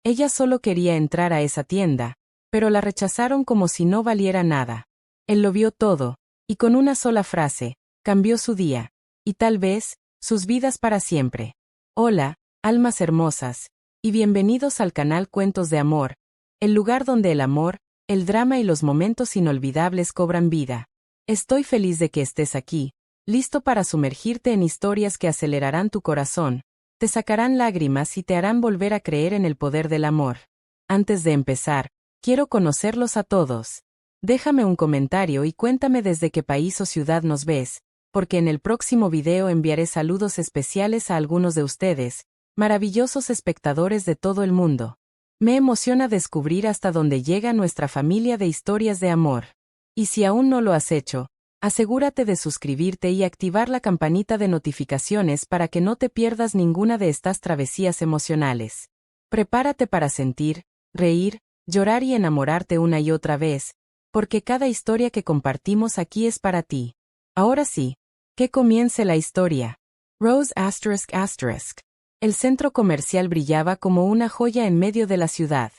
Ella solo quería entrar a esa tienda, pero la rechazaron como si no valiera nada. Él lo vio todo, y con una sola frase, cambió su día, y tal vez, sus vidas para siempre. Hola, almas hermosas, y bienvenidos al canal Cuentos de Amor, el lugar donde el amor, el drama y los momentos inolvidables cobran vida. Estoy feliz de que estés aquí, listo para sumergirte en historias que acelerarán tu corazón, te sacarán lágrimas y te harán volver a creer en el poder del amor. Antes de empezar, quiero conocerlos a todos. Déjame un comentario y cuéntame desde qué país o ciudad nos ves, porque en el próximo video enviaré saludos especiales a algunos de ustedes, maravillosos espectadores de todo el mundo. Me emociona descubrir hasta dónde llega nuestra familia de historias de amor. Y si aún no lo has hecho, asegúrate de suscribirte y activar la campanita de notificaciones para que no te pierdas ninguna de estas travesías emocionales. Prepárate para sentir, reír, llorar y enamorarte una y otra vez, porque cada historia que compartimos aquí es para ti. Ahora sí, que comience la historia. Rose ****. El centro comercial brillaba como una joya en medio de la ciudad.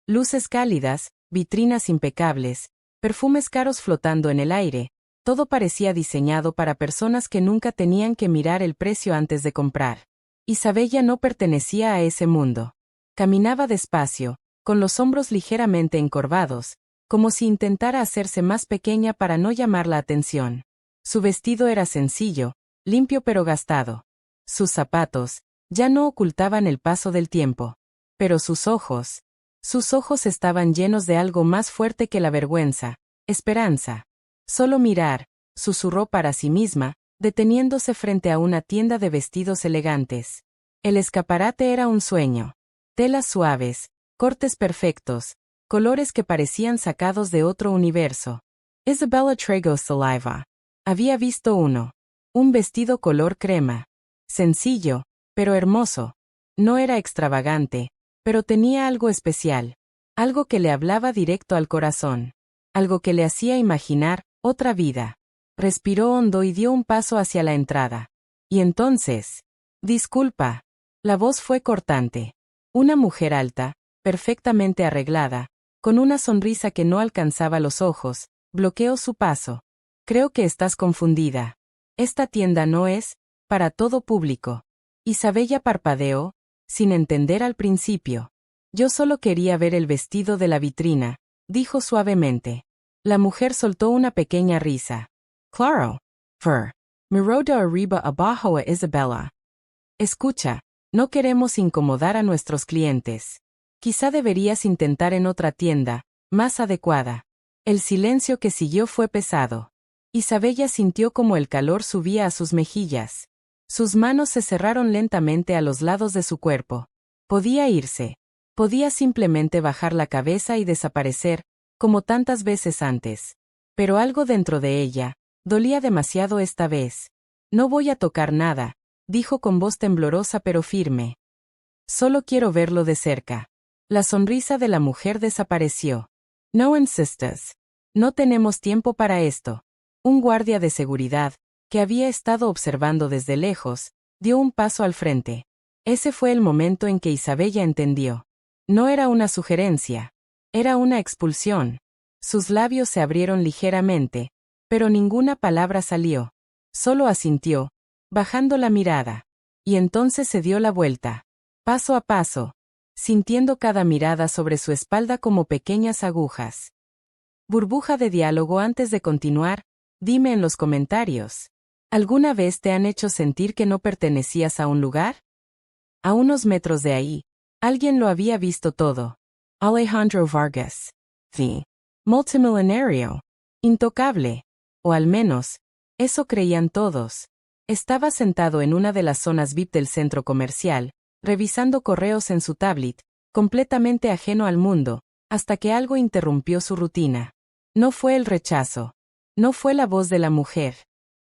Luces cálidas, vitrinas impecables, perfumes caros flotando en el aire, todo parecía diseñado para personas que nunca tenían que mirar el precio antes de comprar. Isabella no pertenecía a ese mundo. Caminaba despacio, con los hombros ligeramente encorvados, como si intentara hacerse más pequeña para no llamar la atención. Su vestido era sencillo, limpio pero gastado. Sus zapatos ya no ocultaban el paso del tiempo. Pero sus ojos estaban llenos de algo más fuerte que la vergüenza, esperanza. Solo mirar, susurró para sí misma, deteniéndose frente a una tienda de vestidos elegantes. El escaparate era un sueño. Telas suaves, cortes perfectos, colores que parecían sacados de otro universo. Isabella tragó saliva. Había visto uno. Un vestido color crema. Sencillo, pero hermoso. No era extravagante, pero tenía algo especial. Algo que le hablaba directo al corazón. Algo que le hacía imaginar otra vida. Respiró hondo y dio un paso hacia la entrada. Y entonces... Disculpa. La voz fue cortante. Una mujer alta, perfectamente arreglada, con una sonrisa que no alcanzaba los ojos, bloqueó su paso. Creo que estás confundida. Esta tienda no es para todo público. Isabella parpadeó, sin entender al principio. Yo solo quería ver el vestido de la vitrina, dijo suavemente. La mujer soltó una pequeña risa. Claro. Miró de arriba abajo a Isabella. Escucha, no queremos incomodar a nuestros clientes. Quizá deberías intentar en otra tienda, más adecuada. El silencio que siguió fue pesado. Isabella sintió como el calor subía a sus mejillas. Sus manos se cerraron lentamente a los lados de su cuerpo. Podía irse. Podía simplemente bajar la cabeza y desaparecer, como tantas veces antes. Pero algo dentro de ella dolía demasiado esta vez. No voy a tocar nada, dijo con voz temblorosa pero firme. Solo quiero verlo de cerca. La sonrisa de la mujer desapareció. No insistas. No tenemos tiempo para esto. Un guardia de seguridad, que había estado observando desde lejos, dio un paso al frente. Ese fue el momento en que Isabella entendió. No era una sugerencia. Era una expulsión. Sus labios se abrieron ligeramente, pero ninguna palabra salió. Solo asintió, bajando la mirada. Y entonces se dio la vuelta. Paso a paso, sintiendo cada mirada sobre su espalda como pequeñas agujas. Burbuja de diálogo antes de continuar, dime en los comentarios. ¿Alguna vez te han hecho sentir que no pertenecías a un lugar? A unos metros de ahí, alguien lo había visto todo. Alejandro Vargas. The multimillonario. Intocable. O al menos, eso creían todos. Estaba sentado en una de las zonas VIP del centro comercial, revisando correos en su tablet, completamente ajeno al mundo, hasta que algo interrumpió su rutina. No fue el rechazo. No fue la voz de la mujer.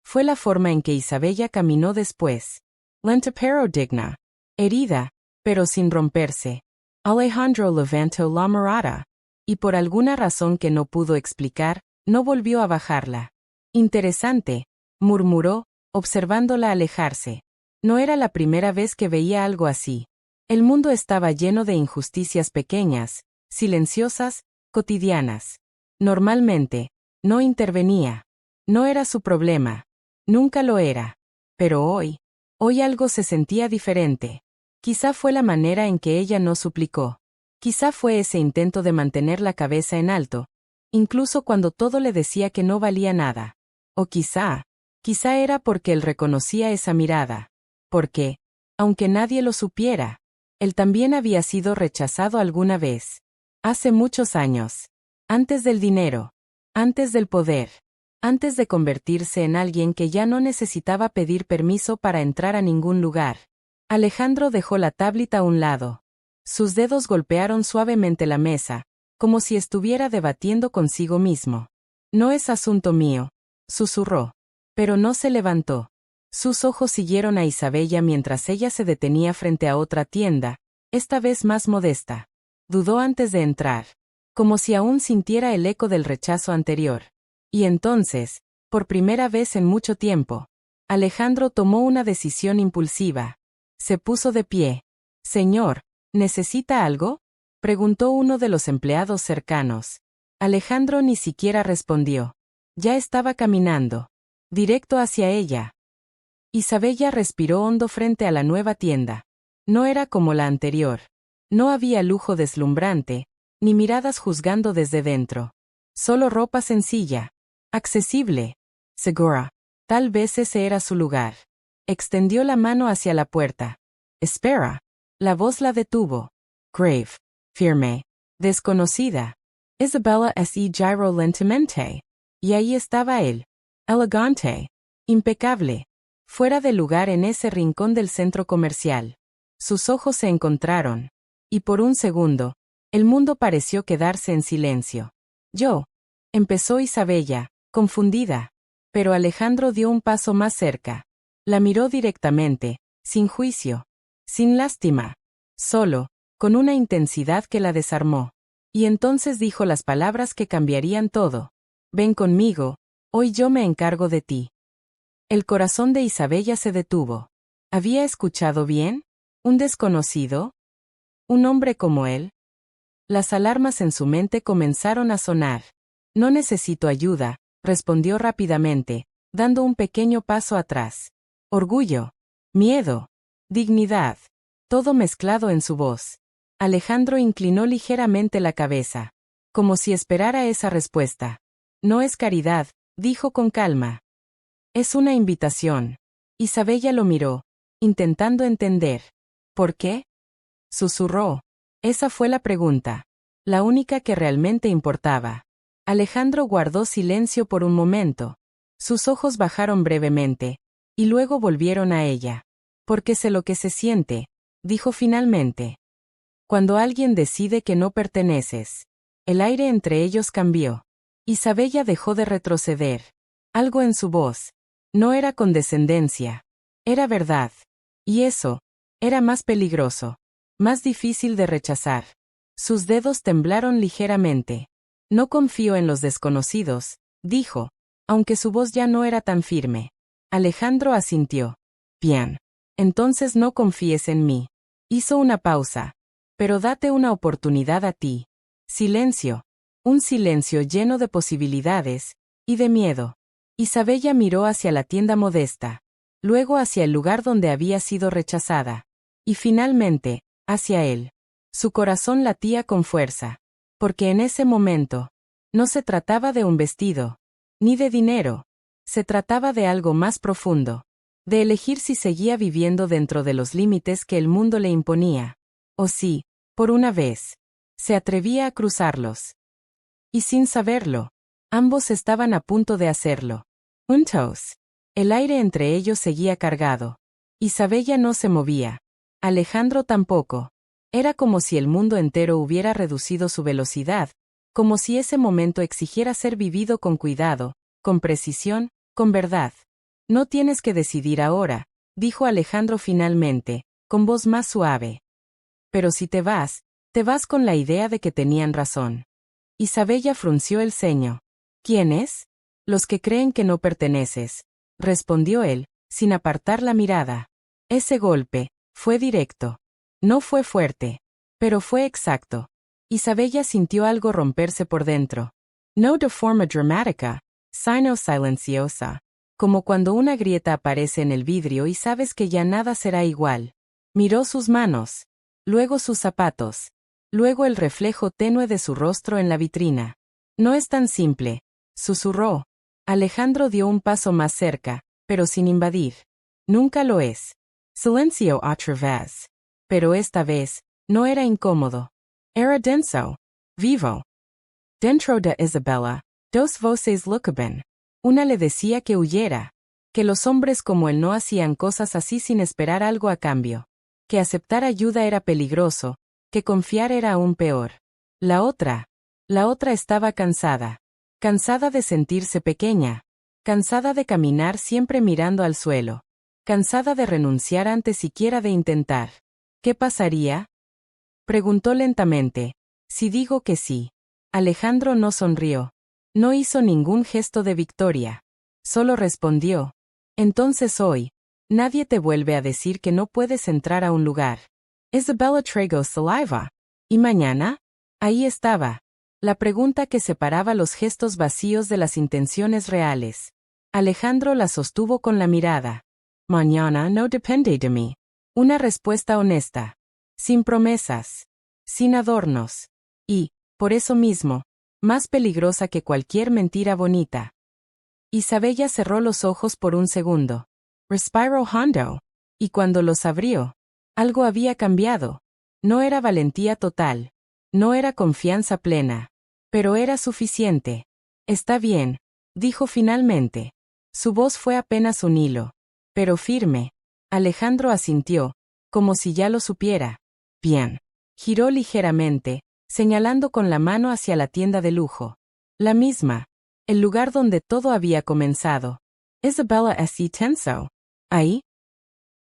Fue la forma en que Isabella caminó después. Lenta pero digna. Herida, pero sin romperse. Alejandro levantó la mirada. Y por alguna razón que no pudo explicar, no volvió a bajarla. Interesante, murmuró, observándola alejarse. No era la primera vez que veía algo así. El mundo estaba lleno de injusticias pequeñas, silenciosas, cotidianas. Normalmente, no intervenía. No era su problema. Nunca lo era. Pero hoy algo se sentía diferente. Quizá fue la manera en que ella no suplicó. Quizá fue ese intento de mantener la cabeza en alto, incluso cuando todo le decía que no valía nada. O quizá era porque él reconocía esa mirada. Porque, aunque nadie lo supiera, él también había sido rechazado alguna vez. Hace muchos años. Antes del dinero. Antes del poder. Antes de convertirse en alguien que ya no necesitaba pedir permiso para entrar a ningún lugar. Alejandro dejó la tablita a un lado. Sus dedos golpearon suavemente la mesa, como si estuviera debatiendo consigo mismo. No es asunto mío, susurró. Pero no se levantó. Sus ojos siguieron a Isabella mientras ella se detenía frente a otra tienda, esta vez más modesta. Dudó antes de entrar, como si aún sintiera el eco del rechazo anterior. Y entonces, por primera vez en mucho tiempo, Alejandro tomó una decisión impulsiva. Se puso de pie. Señor, ¿necesita algo?, preguntó uno de los empleados cercanos. Alejandro ni siquiera respondió. Ya estaba caminando, directo hacia ella. Isabella respiró hondo frente a la nueva tienda. No era como la anterior. No había lujo deslumbrante, ni miradas juzgando desde dentro. Solo ropa sencilla, accesible, segura. Tal vez ese era su lugar. Extendió la mano hacia la puerta. Espera. La voz la detuvo. Grave, firme, desconocida. Isabella se giró lentamente. Y ahí estaba él. Elegante. Impecable. Fuera de lugar en ese rincón del centro comercial. Sus ojos se encontraron. Y por un segundo, el mundo pareció quedarse en silencio. Yo. Empezó Isabella, confundida. Pero Alejandro dio un paso más cerca. La miró directamente, sin juicio, sin lástima. Solo, con una intensidad que la desarmó. Y entonces dijo las palabras que cambiarían todo. Ven conmigo, hoy yo me encargo de ti. El corazón de Isabella se detuvo. ¿Había escuchado bien? ¿Un desconocido? ¿Un hombre como él? Las alarmas en su mente comenzaron a sonar. No necesito ayuda, respondió rápidamente, dando un pequeño paso atrás. Orgullo, miedo, dignidad, todo mezclado en su voz. Alejandro inclinó ligeramente la cabeza, como si esperara esa respuesta. No es caridad, dijo con calma. Es una invitación. Isabella lo miró, intentando entender. ¿Por qué?, susurró. Esa fue la pregunta. La única que realmente importaba. Alejandro guardó silencio por un momento. Sus ojos bajaron brevemente, y luego volvieron a ella. Porque sé lo que se siente, dijo finalmente. Cuando alguien decide que no perteneces. El aire entre ellos cambió. Isabella dejó de retroceder. Algo en su voz. No era condescendencia. Era verdad. Y eso, era más peligroso. Más difícil de rechazar. Sus dedos temblaron ligeramente. No confío en los desconocidos, dijo, aunque su voz ya no era tan firme. Alejandro asintió. Bien. Entonces no confíes en mí. Hizo una pausa. Pero date una oportunidad a ti. Silencio. Un silencio lleno de posibilidades, y de miedo. Isabella miró hacia la tienda modesta. Luego hacia el lugar donde había sido rechazada. Y finalmente, hacia él. Su corazón latía con fuerza. Porque en ese momento, no se trataba de un vestido, ni de dinero. Se trataba de algo más profundo. De elegir si seguía viviendo dentro de los límites que el mundo le imponía. O si, por una vez, se atrevía a cruzarlos. Y sin saberlo, ambos estaban a punto de hacerlo. Juntos. El aire entre ellos seguía cargado. Isabella no se movía. Alejandro tampoco. Era como si el mundo entero hubiera reducido su velocidad, como si ese momento exigiera ser vivido con cuidado, con precisión, con verdad. No tienes que decidir ahora, dijo Alejandro finalmente, con voz más suave. Pero si te vas con la idea de que tenían razón. Isabella frunció el ceño. ¿Quiénes? Los que creen que no perteneces, respondió él, sin apartar la mirada. Ese golpe fue directo. No fue fuerte, pero fue exacto. Isabella sintió algo romperse por dentro. No de forma dramática, sino silenciosa. Como cuando una grieta aparece en el vidrio y sabes que ya nada será igual. Miró sus manos, luego sus zapatos, luego el reflejo tenue de su rostro en la vitrina. No es tan simple, susurró. Alejandro dio un paso más cerca, pero sin invadir. Nunca lo es. Silencio otra vez. Pero esta vez, no era incómodo. Era denso. Vivo. Dentro de Isabella, dos voces luchaban. Una le decía que huyera, que los hombres como él no hacían cosas así sin esperar algo a cambio, que aceptar ayuda era peligroso, que confiar era aún peor. La otra estaba cansada. Cansada de sentirse pequeña. Cansada de caminar siempre mirando al suelo. Cansada de renunciar antes siquiera de intentar. ¿Qué pasaría? Preguntó lentamente. Si digo que sí. Alejandro no sonrió. No hizo ningún gesto de victoria. Solo respondió. Entonces hoy, nadie te vuelve a decir que no puedes entrar a un lugar. Isabella tragó saliva. ¿Y mañana? Ahí estaba. La pregunta que separaba los gestos vacíos de las intenciones reales. Alejandro la sostuvo con la mirada. Mañana no depende de mí. Una respuesta honesta. Sin promesas. Sin adornos. Y, por eso mismo, más peligrosa que cualquier mentira bonita. Isabella cerró los ojos por un segundo. Respiró hondo. Y cuando los abrió, algo había cambiado. No era valentía total. No era confianza plena. Pero era suficiente. Está bien, dijo finalmente. Su voz fue apenas un hilo. Pero firme. Alejandro asintió, como si ya lo supiera. Bien. Giró ligeramente, señalando con la mano hacia la tienda de lujo. La misma. El lugar donde todo había comenzado. Isabella así tenso. ¿Ahí?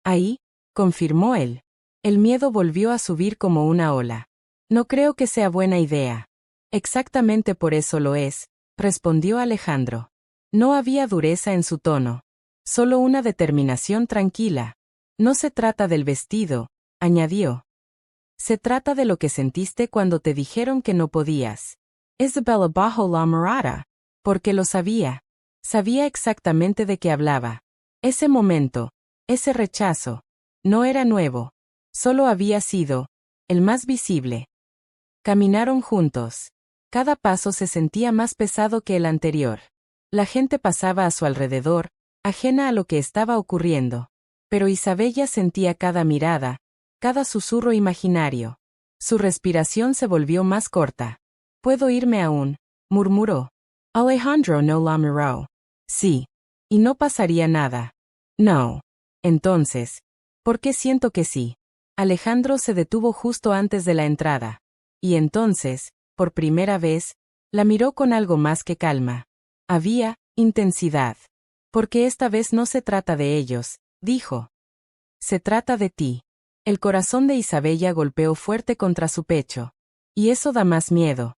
Ahí, confirmó él. El miedo volvió a subir como una ola. No creo que sea buena idea. Exactamente por eso lo es, respondió Alejandro. No había dureza en su tono. Solo una determinación tranquila. No se trata del vestido, añadió. Se trata de lo que sentiste cuando te dijeron que no podías. Isabella bajó la mirada, porque lo sabía. Sabía exactamente de qué hablaba. Ese momento, ese rechazo, no era nuevo. Solo había sido, el más visible. Caminaron juntos. Cada paso se sentía más pesado que el anterior. La gente pasaba a su alrededor, ajena a lo que estaba ocurriendo. Pero Isabella sentía cada mirada, cada susurro imaginario. Su respiración se volvió más corta. «Puedo irme aún», murmuró. Alejandro no la miró. Sí. Y no pasaría nada. No. Entonces, ¿por qué siento que sí? Alejandro se detuvo justo antes de la entrada. Y entonces, por primera vez, la miró con algo más que calma. Había intensidad. Porque esta vez no se trata de ellos, dijo. Se trata de ti. El corazón de Isabella golpeó fuerte contra su pecho. Y eso da más miedo.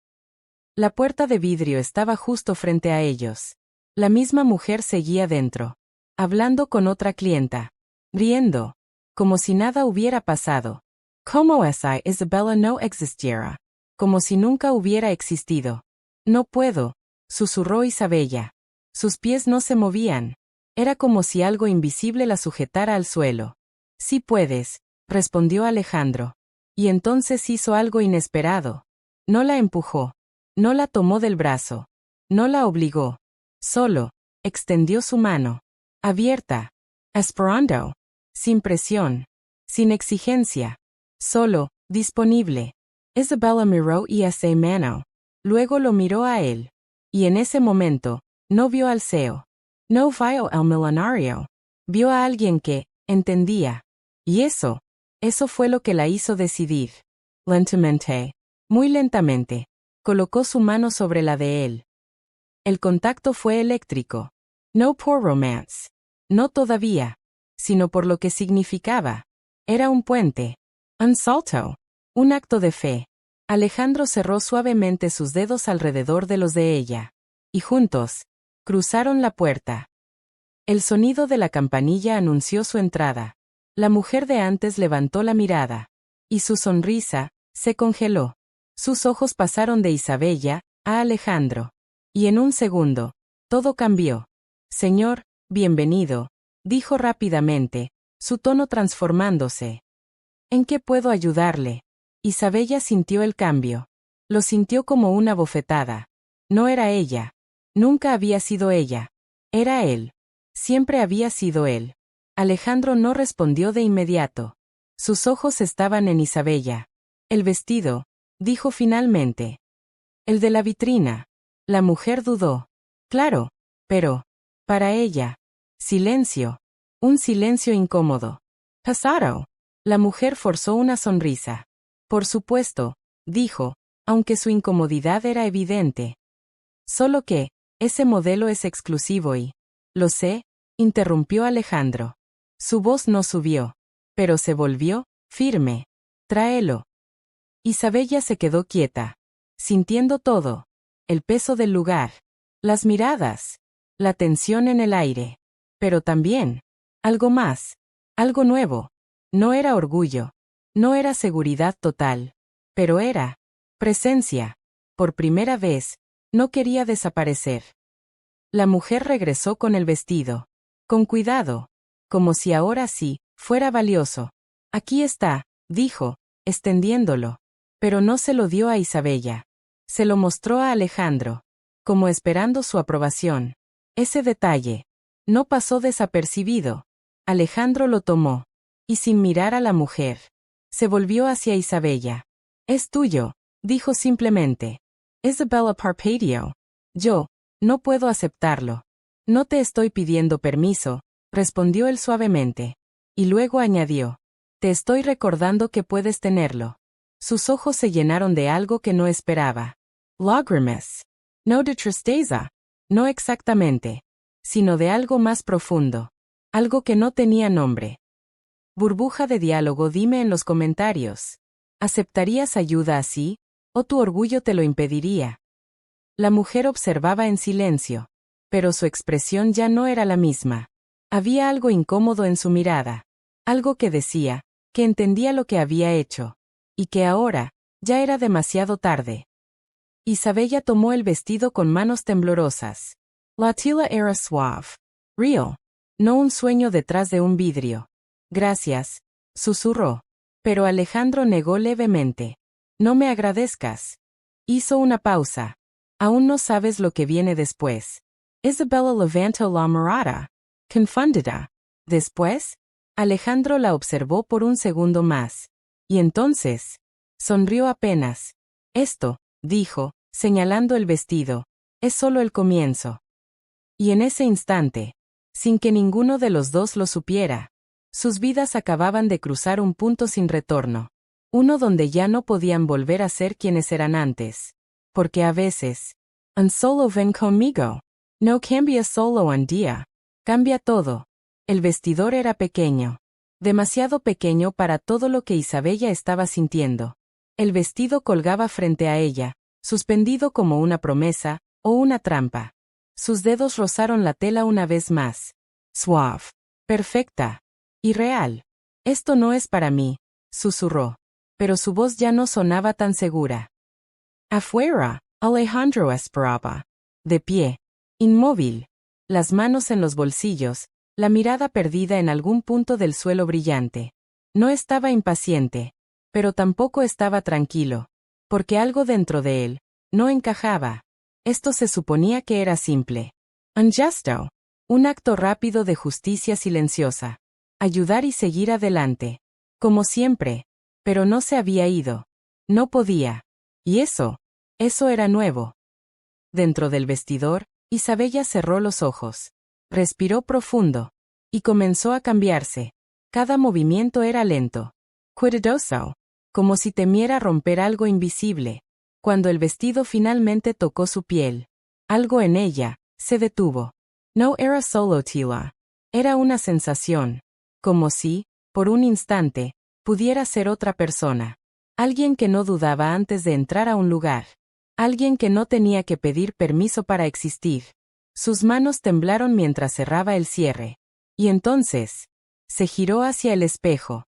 La puerta de vidrio estaba justo frente a ellos. La misma mujer seguía dentro, hablando con otra clienta, riendo, como si nada hubiera pasado. Como si Isabella no existiera. Como si nunca hubiera existido. No puedo, susurró Isabella. Sus pies no se movían. Era como si algo invisible la sujetara al suelo. Sí puedes, respondió Alejandro. Y entonces hizo algo inesperado. No la empujó. No la tomó del brazo. No la obligó. Solo, extendió su mano. Abierta. Esperando. Sin presión. Sin exigencia. Solo, disponible. Isabella miró y esa mano. Luego lo miró a él. Y en ese momento, no vio al CEO. No vio al millonario. Vio a alguien que, entendía. Y eso fue lo que la hizo decidir. Lentamente. Muy lentamente. Colocó su mano sobre la de él. El contacto fue eléctrico. No por romance. No todavía. Sino por lo que significaba. Era un puente. Un salto. Un acto de fe. Alejandro cerró suavemente sus dedos alrededor de los de ella. Y juntos, cruzaron la puerta. El sonido de la campanilla anunció su entrada. La mujer de antes levantó la mirada. Y su sonrisa se congeló. Sus ojos pasaron de Isabella a Alejandro. Y en un segundo, todo cambió. Señor, bienvenido, dijo rápidamente, su tono transformándose. ¿En qué puedo ayudarle? Isabella sintió el cambio. Lo sintió como una bofetada. No era ella. Nunca había sido ella. Era él. Siempre había sido él. Alejandro no respondió de inmediato. Sus ojos estaban en Isabella. El vestido, dijo finalmente. El de la vitrina. La mujer dudó. Claro, pero, para ella. Silencio. Un silencio incómodo. Pasado. La mujer forzó una sonrisa. Por supuesto, dijo, aunque su incomodidad era evidente. Solo que, ese modelo es exclusivo y... Lo sé, interrumpió Alejandro. Su voz no subió, pero se volvió, firme. Tráelo. Isabella se quedó quieta, sintiendo todo. El peso del lugar. Las miradas. La tensión en el aire. Pero también, algo más. Algo nuevo. No era orgullo. No era seguridad total. Pero era presencia. Por primera vez, no quería desaparecer. La mujer regresó con el vestido. Con cuidado. Como si ahora sí, fuera valioso. Aquí está, dijo, extendiéndolo. Pero no se lo dio a Isabella. Se lo mostró a Alejandro. Como esperando su aprobación. Ese detalle. No pasó desapercibido. Alejandro lo tomó. Y sin mirar a la mujer. Se volvió hacia Isabella. Es tuyo, dijo simplemente. Isabella Parpadio. Yo, no puedo aceptarlo. No te estoy pidiendo permiso, respondió él suavemente. Y luego añadió. Te estoy recordando que puedes tenerlo. Sus ojos se llenaron de algo que no esperaba. Lágrimas. No de tristeza. No exactamente. Sino de algo más profundo. Algo que no tenía nombre. Burbuja de diálogo, dime en los comentarios. ¿Aceptarías ayuda así? ¿O tu orgullo te lo impediría? La mujer observaba en silencio. Pero su expresión ya no era la misma. Había algo incómodo en su mirada. Algo que decía, que entendía lo que había hecho. Y que ahora, ya era demasiado tarde. Isabella tomó el vestido con manos temblorosas. La tela era suave. Real. No un sueño detrás de un vidrio. Gracias, susurró. Pero Alejandro negó levemente. No me agradezcas. Hizo una pausa. Aún no sabes lo que viene después. Isabella levantó la mirada. Confundida. Después, Alejandro la observó por un segundo más. Y entonces, sonrió apenas. Esto, dijo, señalando el vestido, es solo el comienzo. Y en ese instante, sin que ninguno de los dos lo supiera, sus vidas acababan de cruzar un punto sin retorno. Uno donde ya no podían volver a ser quienes eran antes. Porque a veces, un solo ven conmigo. No cambia solo un día. Cambia todo. El vestidor era pequeño. Demasiado pequeño para todo lo que Isabella estaba sintiendo. El vestido colgaba frente a ella, suspendido como una promesa, o una trampa. Sus dedos rozaron la tela una vez más. Suave. Perfecta. Irreal. Esto no es para mí, susurró. Pero su voz ya no sonaba tan segura. Afuera, Alejandro esperaba. De pie. Inmóvil. Las manos en los bolsillos, la mirada perdida en algún punto del suelo brillante. No estaba impaciente, pero tampoco estaba tranquilo. Porque algo dentro de él no encajaba. Esto se suponía que era simple. Un gesto. Un acto rápido de justicia silenciosa. Ayudar y seguir adelante. Como siempre. Pero no se había ido. No podía. Y eso era nuevo. Dentro del vestidor, Isabella cerró los ojos. Respiró profundo. Y comenzó a cambiarse. Cada movimiento era lento. Cuidadoso. Como si temiera romper algo invisible. Cuando el vestido finalmente tocó su piel. Algo en ella se detuvo. No era solo tela. Era una sensación. Como si, por un instante, pudiera ser otra persona. Alguien que no dudaba antes de entrar a un lugar. Alguien que no tenía que pedir permiso para existir. Sus manos temblaron mientras cerraba el cierre. Y entonces, se giró hacia el espejo.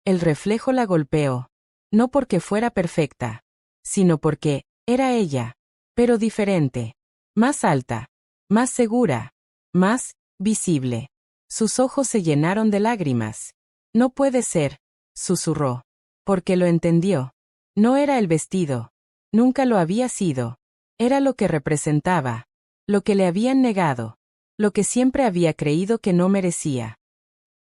El reflejo la golpeó. No porque fuera perfecta, sino porque era ella, pero diferente. Más alta, más segura, más visible. Sus ojos se llenaron de lágrimas. No puede ser, susurró. Porque lo entendió. No era el vestido. Nunca lo había sido. Era lo que representaba. Lo que le habían negado. Lo que siempre había creído que no merecía.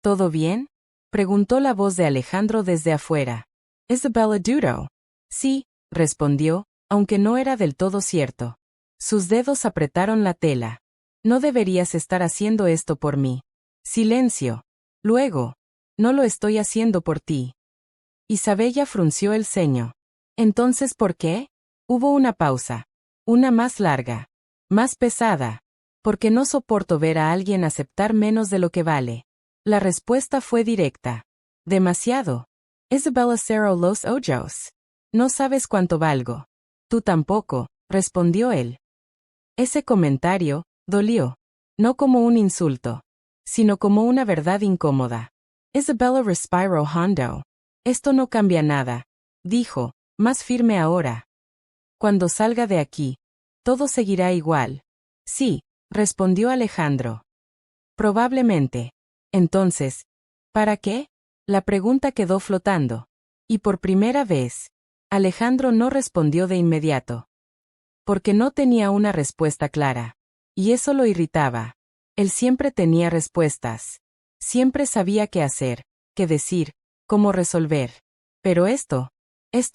¿Todo bien? Preguntó la voz de Alejandro desde afuera. ¿Isabella Dudo? Sí, respondió, aunque no era del todo cierto. Sus dedos apretaron la tela. No deberías estar haciendo esto por mí. Silencio. Luego. No lo estoy haciendo por ti. Isabella frunció el ceño. ¿Entonces por qué? Hubo una pausa. Una más larga. Más pesada. Porque no soporto ver a alguien aceptar menos de lo que vale. La respuesta fue directa. Demasiado. Isabella cerró los ojos. No sabes cuánto valgo. Tú tampoco, respondió él. Ese comentario dolió. No como un insulto, sino como una verdad incómoda. Isabella respiró hondo. Esto no cambia nada, dijo, más firme ahora. Cuando salga de aquí, todo seguirá igual. Sí, respondió Alejandro. Probablemente. Entonces, ¿para qué? La pregunta quedó flotando. Y por primera vez, Alejandro no respondió de inmediato. Porque no tenía una respuesta clara. Y eso lo irritaba. Él siempre tenía respuestas. Siempre sabía qué hacer, qué decir, cómo resolver. Pero esto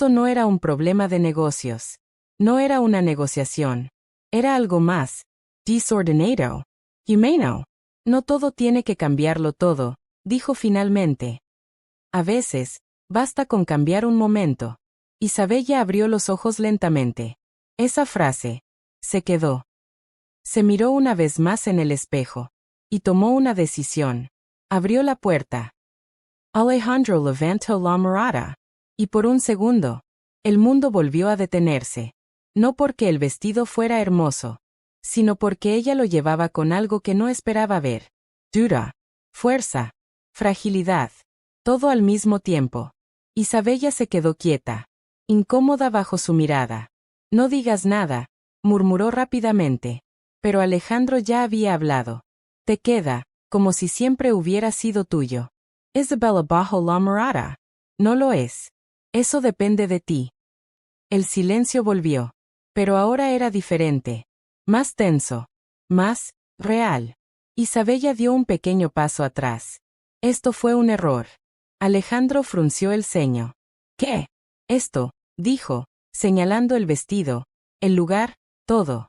no era un problema de negocios. No era una negociación. Era algo más. Desordenado. Humano. No todo tiene que cambiarlo todo, dijo finalmente. A veces, basta con cambiar un momento. Isabella abrió los ojos lentamente. Esa frase. Se quedó. Se miró una vez más en el espejo. Y tomó una decisión. Abrió la puerta. Alejandro levantó la mirada. Y por un segundo, el mundo volvió a detenerse. No porque el vestido fuera hermoso, sino porque ella lo llevaba con algo que no esperaba ver. Duda, fuerza, fragilidad, todo al mismo tiempo. Isabella se quedó quieta, incómoda bajo su mirada. No digas nada, murmuró rápidamente. Pero Alejandro ya había hablado. Te queda, como si siempre hubiera sido tuyo. Isabella bajo la mirada. No lo es. Eso depende de ti. El silencio volvió. Pero ahora era diferente. Más tenso. Más real. Isabella dio un pequeño paso atrás. Esto fue un error. Alejandro frunció el ceño. ¿Qué? Esto, dijo, señalando el vestido, el lugar, todo.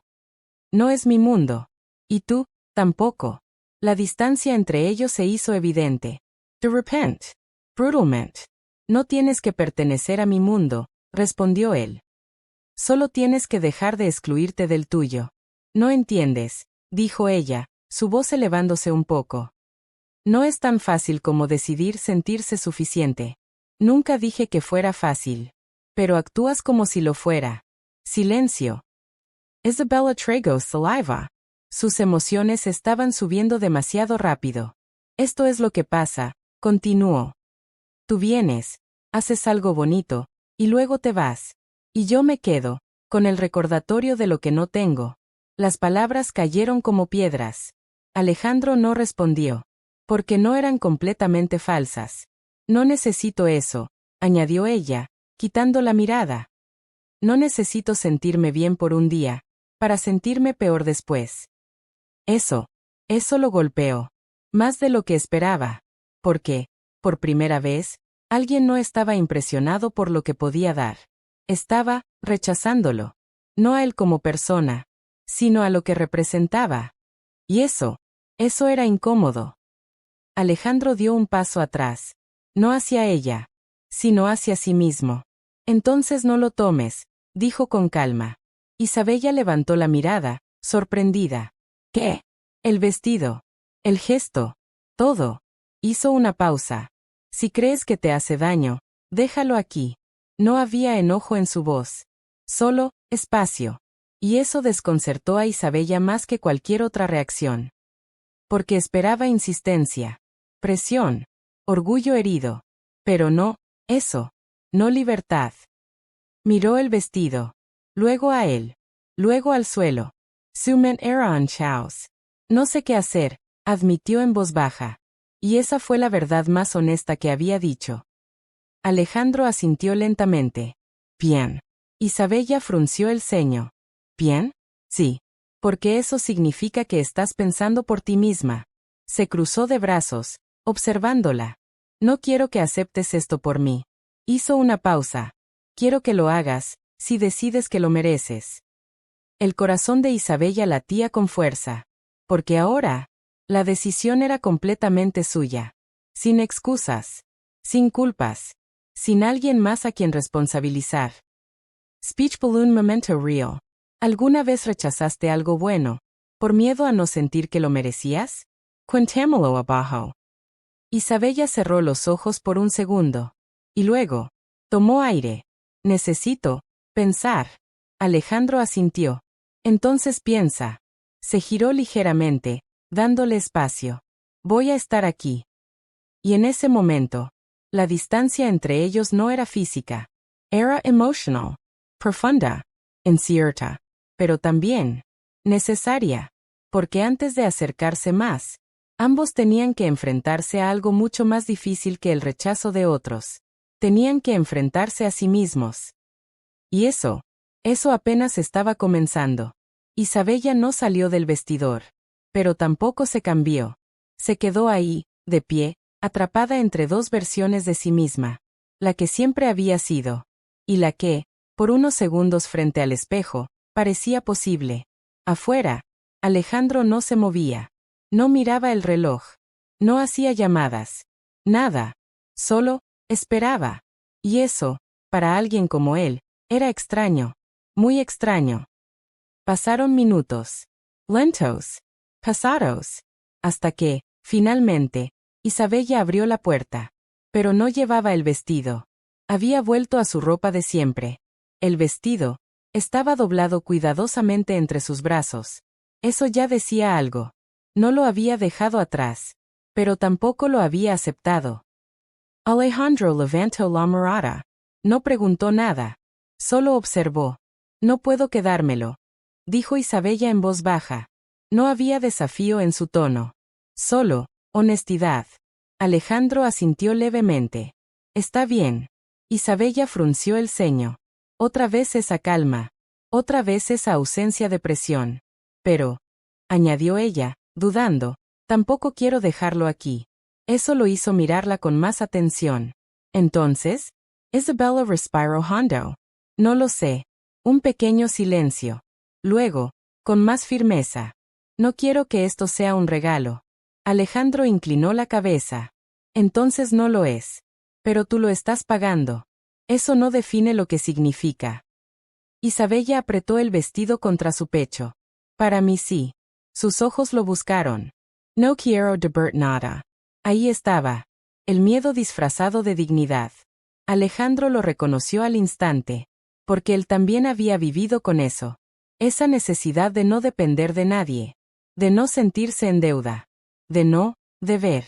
No es mi mundo. Y tú, tampoco. La distancia entre ellos se hizo evidente. De repente. Brutalmente. No tienes que pertenecer a mi mundo, respondió él. Solo tienes que dejar de excluirte del tuyo. No entiendes, dijo ella, su voz elevándose un poco. No es tan fácil como decidir sentirse suficiente. Nunca dije que fuera fácil. Pero actúas como si lo fuera. Silencio. Isabella tragó saliva. Sus emociones estaban subiendo demasiado rápido. Esto es lo que pasa, continuó. Tú vienes, haces algo bonito, y luego te vas. Y yo me quedo, con el recordatorio de lo que no tengo. Las palabras cayeron como piedras. Alejandro no respondió. Porque no eran completamente falsas. No necesito eso, añadió ella, quitando la mirada. No necesito sentirme bien por un día, para sentirme peor después. Eso lo golpeó. Más de lo que esperaba. Porque, por primera vez, alguien no estaba impresionado por lo que podía dar. Estaba rechazándolo. No a él como persona, sino a lo que representaba. Y eso era incómodo. Alejandro dio un paso atrás. No hacia ella, sino hacia sí mismo. Entonces no lo tomes, dijo con calma. Isabella levantó la mirada, sorprendida. ¿Qué? El vestido. El gesto. Todo. Hizo una pausa. Si crees que te hace daño, déjalo aquí. No había enojo en su voz. Solo, espacio. Y eso desconcertó a Isabella más que cualquier otra reacción. Porque esperaba insistencia. Presión. Orgullo herido. Pero no, eso. No libertad. Miró el vestido. Luego a él. Luego al suelo. Sumen era un chaos. No sé qué hacer, admitió en voz baja. Y esa fue la verdad más honesta que había dicho. Alejandro asintió lentamente. Bien. Isabella frunció el ceño. ¿Bien? Sí. Porque eso significa que estás pensando por ti misma. Se cruzó de brazos, observándola. No quiero que aceptes esto por mí. Hizo una pausa. Quiero que lo hagas, si decides que lo mereces. El corazón de Isabella latía con fuerza. Porque ahora, la decisión era completamente suya. Sin excusas. Sin culpas. Sin alguien más a quien responsabilizar. Speech balloon memento real. ¿Alguna vez rechazaste algo bueno, por miedo a no sentir que lo merecías? Cuéntamelo abajo. Isabella cerró los ojos por un segundo. Y luego, tomó aire. Necesito pensar. Alejandro asintió. Entonces piensa. Se giró ligeramente, dándole espacio. Voy a estar aquí. Y en ese momento, la distancia entre ellos no era física. Era emotional. Profunda. Incierta. Pero también necesaria. Porque antes de acercarse más, ambos tenían que enfrentarse a algo mucho más difícil que el rechazo de otros. Tenían que enfrentarse a sí mismos. Y eso apenas estaba comenzando. Isabella no salió del vestidor. Pero tampoco se cambió. Se quedó ahí, de pie, atrapada entre dos versiones de sí misma. La que siempre había sido. Y la que, por unos segundos frente al espejo, parecía posible. Afuera, Alejandro no se movía. No miraba el reloj. No hacía llamadas. Nada. Solo, esperaba. Y eso, para alguien como él, era extraño. Muy extraño. Pasaron minutos. Lentos. Pasados. Hasta que, finalmente, Isabella abrió la puerta. Pero no llevaba el vestido. Había vuelto a su ropa de siempre. El vestido estaba doblado cuidadosamente entre sus brazos. Eso ya decía algo. No lo había dejado atrás. Pero tampoco lo había aceptado. Alejandro levantó la mirada. No preguntó nada. Solo observó. No puedo quedármelo, dijo Isabella en voz baja. No había desafío en su tono. Solo honestidad. Alejandro asintió levemente. Está bien. Isabella frunció el ceño. Otra vez esa calma. Otra vez esa ausencia de presión. Pero, añadió ella, dudando, tampoco quiero dejarlo aquí. Eso lo hizo mirarla con más atención. Entonces, Isabella respiró hondo. No lo sé. Un pequeño silencio. Luego, con más firmeza. No quiero que esto sea un regalo. Alejandro inclinó la cabeza. Entonces no lo es. Pero tú lo estás pagando. Eso no define lo que significa. Isabella apretó el vestido contra su pecho. Para mí sí. Sus ojos lo buscaron. No quiero deber nada. Ahí estaba. El miedo disfrazado de dignidad. Alejandro lo reconoció al instante. Porque él también había vivido con eso. Esa necesidad de no depender de nadie. De no sentirse en deuda. De no deber.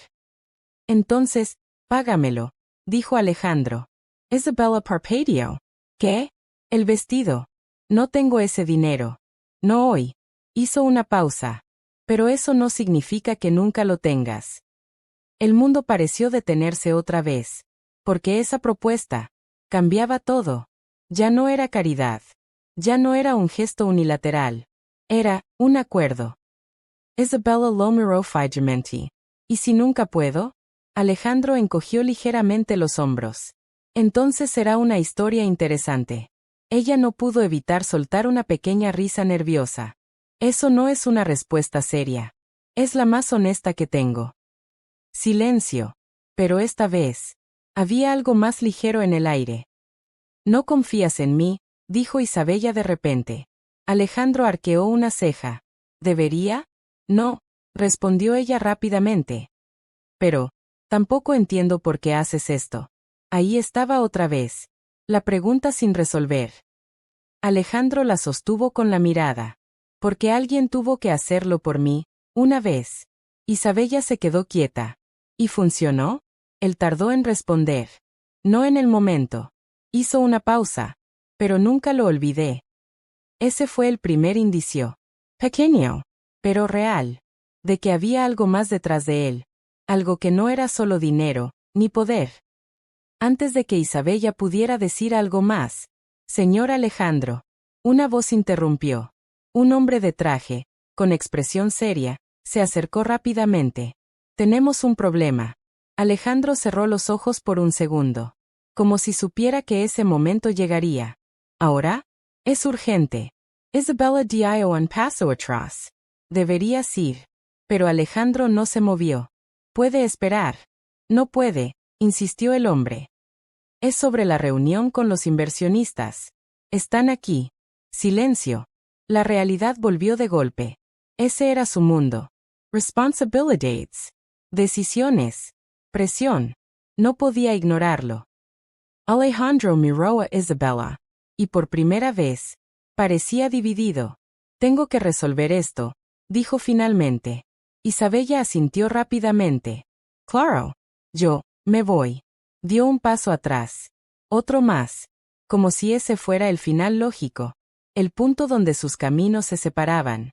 Entonces, págamelo, dijo Alejandro. Isabella Parpadio. ¿Qué? El vestido. No tengo ese dinero. No hoy. Hizo una pausa. Pero eso no significa que nunca lo tengas. El mundo pareció detenerse otra vez. Porque esa propuesta cambiaba todo. Ya no era caridad. Ya no era un gesto unilateral. Era un acuerdo. Isabella lo miró fijamente. ¿Y si nunca puedo? Alejandro encogió ligeramente los hombros. Entonces será una historia interesante. Ella no pudo evitar soltar una pequeña risa nerviosa. Eso no es una respuesta seria. Es la más honesta que tengo. Silencio. Pero esta vez, había algo más ligero en el aire. ¿No confías en mí?, dijo Isabella de repente. Alejandro arqueó una ceja. ¿Debería? No, respondió ella rápidamente. Pero, tampoco entiendo por qué haces esto. Ahí estaba otra vez. La pregunta sin resolver. Alejandro la sostuvo con la mirada. Porque alguien tuvo que hacerlo por mí, una vez. Isabella se quedó quieta. ¿Y funcionó? Él tardó en responder. No en el momento. Hizo una pausa. Pero nunca lo olvidé. Ese fue el primer indicio. Pequeño, pero real. De que había algo más detrás de él. Algo que no era solo dinero, ni poder. Antes de que Isabella pudiera decir algo más, «Señor Alejandro». Una voz interrumpió. Un hombre de traje, con expresión seria, se acercó rápidamente. «Tenemos un problema». Alejandro cerró los ojos por un segundo. Como si supiera que ese momento llegaría. ¿Ahora? Es urgente. Isabella dio un paso atrás. Deberías ir. Pero Alejandro no se movió. Puede esperar. No puede, insistió el hombre. Es sobre la reunión con los inversionistas. Están aquí. Silencio. La realidad volvió de golpe. Ese era su mundo. Responsibilities. Decisiones. Presión. No podía ignorarlo. Alejandro miró a Isabella. Y por primera vez, parecía dividido. Tengo que resolver esto, dijo finalmente. Isabella asintió rápidamente. Claro. Yo, me voy. Dio un paso atrás. Otro más. Como si ese fuera el final lógico. El punto donde sus caminos se separaban.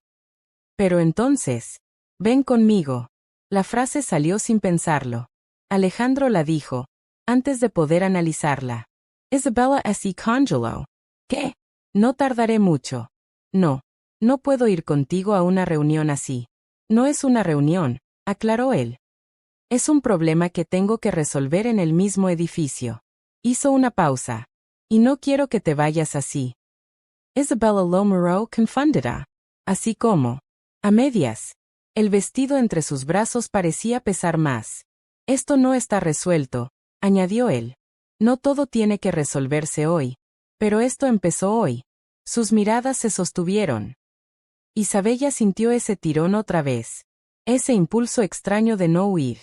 Pero entonces, ven conmigo. La frase salió sin pensarlo. Alejandro la dijo, antes de poder analizarla. Isabella así congeló. ¿Qué? No tardaré mucho. No. No puedo ir contigo a una reunión así. No es una reunión, aclaró él. Es un problema que tengo que resolver en el mismo edificio. Hizo una pausa. Y no quiero que te vayas así. Isabella lo miró confundida. Así como, a medias. El vestido entre sus brazos parecía pesar más. Esto no está resuelto, añadió él. No todo tiene que resolverse hoy. Pero esto empezó hoy. Sus miradas se sostuvieron. Isabella sintió ese tirón otra vez. Ese impulso extraño de no huir.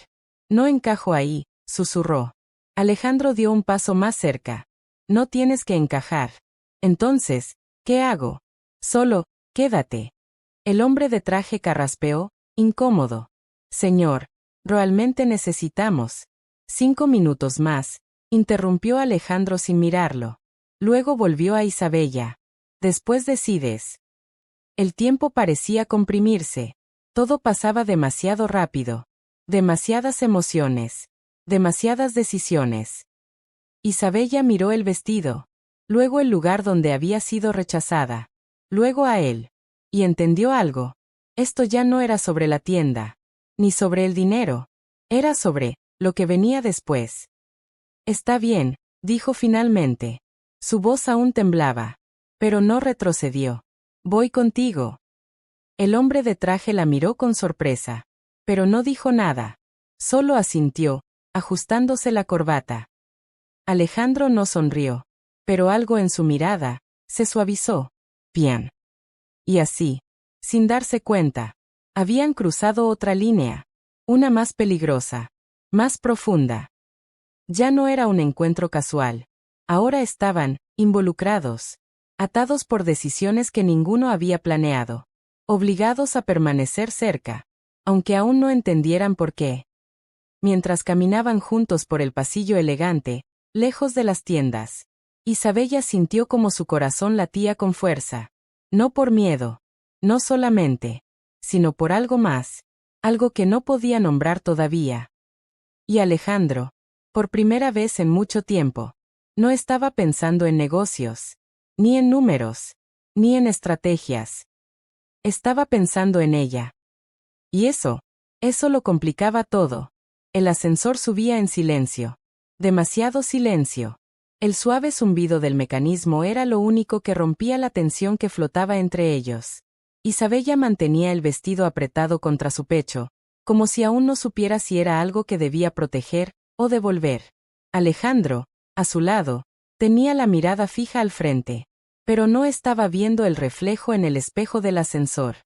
No encajo ahí, susurró. Alejandro dio un paso más cerca. No tienes que encajar. Entonces, ¿qué hago? Solo, quédate. El hombre de traje carraspeó, incómodo. Señor, realmente necesitamos. 5 minutos más, interrumpió Alejandro sin mirarlo. Luego volvió a Isabella. Después decides. El tiempo parecía comprimirse. Todo pasaba demasiado rápido. Demasiadas emociones. Demasiadas decisiones. Isabella miró el vestido. Luego el lugar donde había sido rechazada. Luego a él. Y entendió algo. Esto ya no era sobre la tienda. Ni sobre el dinero. Era sobre lo que venía después. Está bien, dijo finalmente. Su voz aún temblaba. Pero no retrocedió. Voy contigo. El hombre de traje la miró con sorpresa. Pero no dijo nada. Solo asintió, ajustándose la corbata. Alejandro no sonrió. Pero algo en su mirada se suavizó. Bien. Y así, sin darse cuenta, habían cruzado otra línea. Una más peligrosa. Más profunda. Ya no era un encuentro casual. Ahora estaban involucrados. Atados por decisiones que ninguno había planeado. Obligados a permanecer cerca. Aunque aún no entendieran por qué. Mientras caminaban juntos por el pasillo elegante, lejos de las tiendas, Isabella sintió como su corazón latía con fuerza. No por miedo. No solamente. Sino por algo más. Algo que no podía nombrar todavía. Y Alejandro, por primera vez en mucho tiempo, no estaba pensando en negocios. Ni en números. Ni en estrategias. Estaba pensando en ella. Y eso lo complicaba todo. El ascensor subía en silencio. Demasiado silencio. El suave zumbido del mecanismo era lo único que rompía la tensión que flotaba entre ellos. Isabella mantenía el vestido apretado contra su pecho, como si aún no supiera si era algo que debía proteger o devolver. Alejandro, a su lado, tenía la mirada fija al frente. Pero no estaba viendo el reflejo en el espejo del ascensor.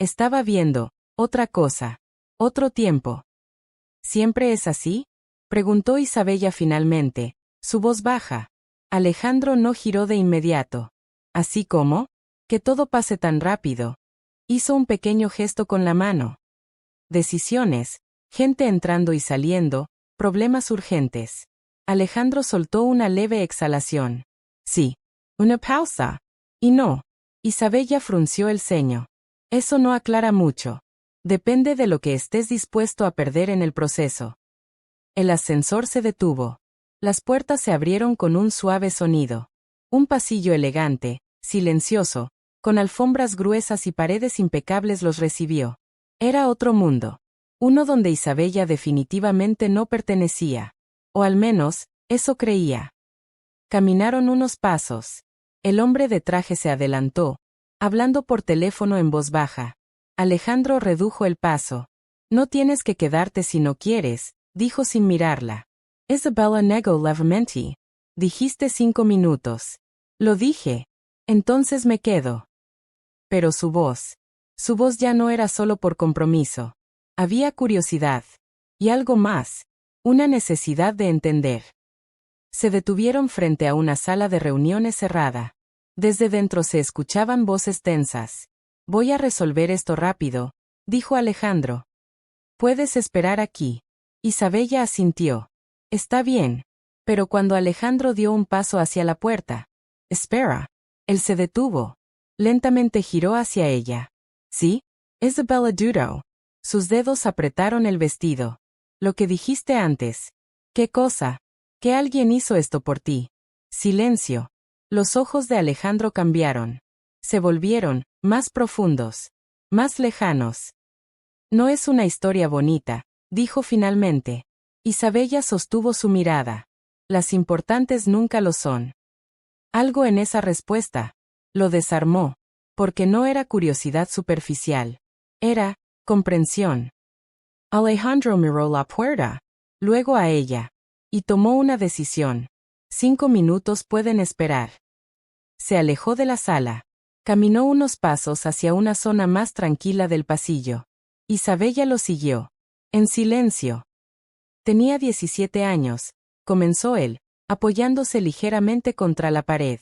Estaba viendo otra cosa. Otro tiempo. ¿Siempre es así? Preguntó Isabella finalmente, su voz baja. Alejandro no giró de inmediato. ¿Así como? Que todo pase tan rápido. Hizo un pequeño gesto con la mano. Decisiones, gente entrando y saliendo, problemas urgentes. Alejandro soltó una leve exhalación. Sí. Una pausa. Y no. Isabella frunció el ceño. Eso no aclara mucho. Depende de lo que estés dispuesto a perder en el proceso. El ascensor se detuvo. Las puertas se abrieron con un suave sonido. Un pasillo elegante, silencioso, con alfombras gruesas y paredes impecables los recibió. Era otro mundo. Uno donde Isabella definitivamente no pertenecía. O al menos, eso creía. Caminaron unos pasos. El hombre de traje se adelantó, hablando por teléfono en voz baja. Alejandro redujo el paso. No tienes que quedarte si no quieres, dijo sin mirarla. Isabella negó levemente. Dijiste 5 minutos. Lo dije. Entonces me quedo. Pero su voz ya no era solo por compromiso. Había curiosidad. Y algo más. Una necesidad de entender. Se detuvieron frente a una sala de reuniones cerrada. Desde dentro se escuchaban voces tensas. Voy a resolver esto rápido, dijo Alejandro. Puedes esperar aquí. Isabella asintió. Está bien. Pero cuando Alejandro dio un paso hacia la puerta. Espera. Él se detuvo. Lentamente giró hacia ella. ¿Sí? Isabella dudó. Sus dedos apretaron el vestido. Lo que dijiste antes. ¿Qué cosa? Que alguien hizo esto por ti. Silencio. Los ojos de Alejandro cambiaron. Se volvieron más profundos. Más lejanos. No es una historia bonita, dijo finalmente. Isabella sostuvo su mirada. Las importantes nunca lo son. Algo en esa respuesta lo desarmó, porque no era curiosidad superficial. Era comprensión. Alejandro miró la puerta, luego a ella, y tomó una decisión. 5 minutos pueden esperar. Se alejó de la sala. Caminó unos pasos hacia una zona más tranquila del pasillo. Isabella lo siguió. En silencio. Tenía 17 años, comenzó él, apoyándose ligeramente contra la pared.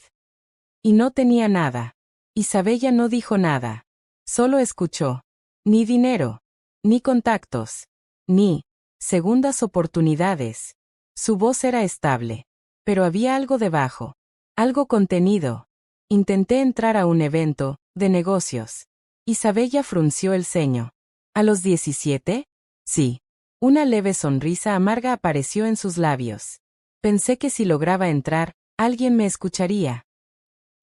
Y no tenía nada. Isabella no dijo nada. Solo escuchó. Ni dinero. Ni contactos. Ni segundas oportunidades. Su voz era estable. Pero había algo debajo. Algo contenido. Intenté entrar a un evento, de negocios. Isabella frunció el ceño. ¿A los 17? Sí. Una leve sonrisa amarga apareció en sus labios. Pensé que si lograba entrar, alguien me escucharía.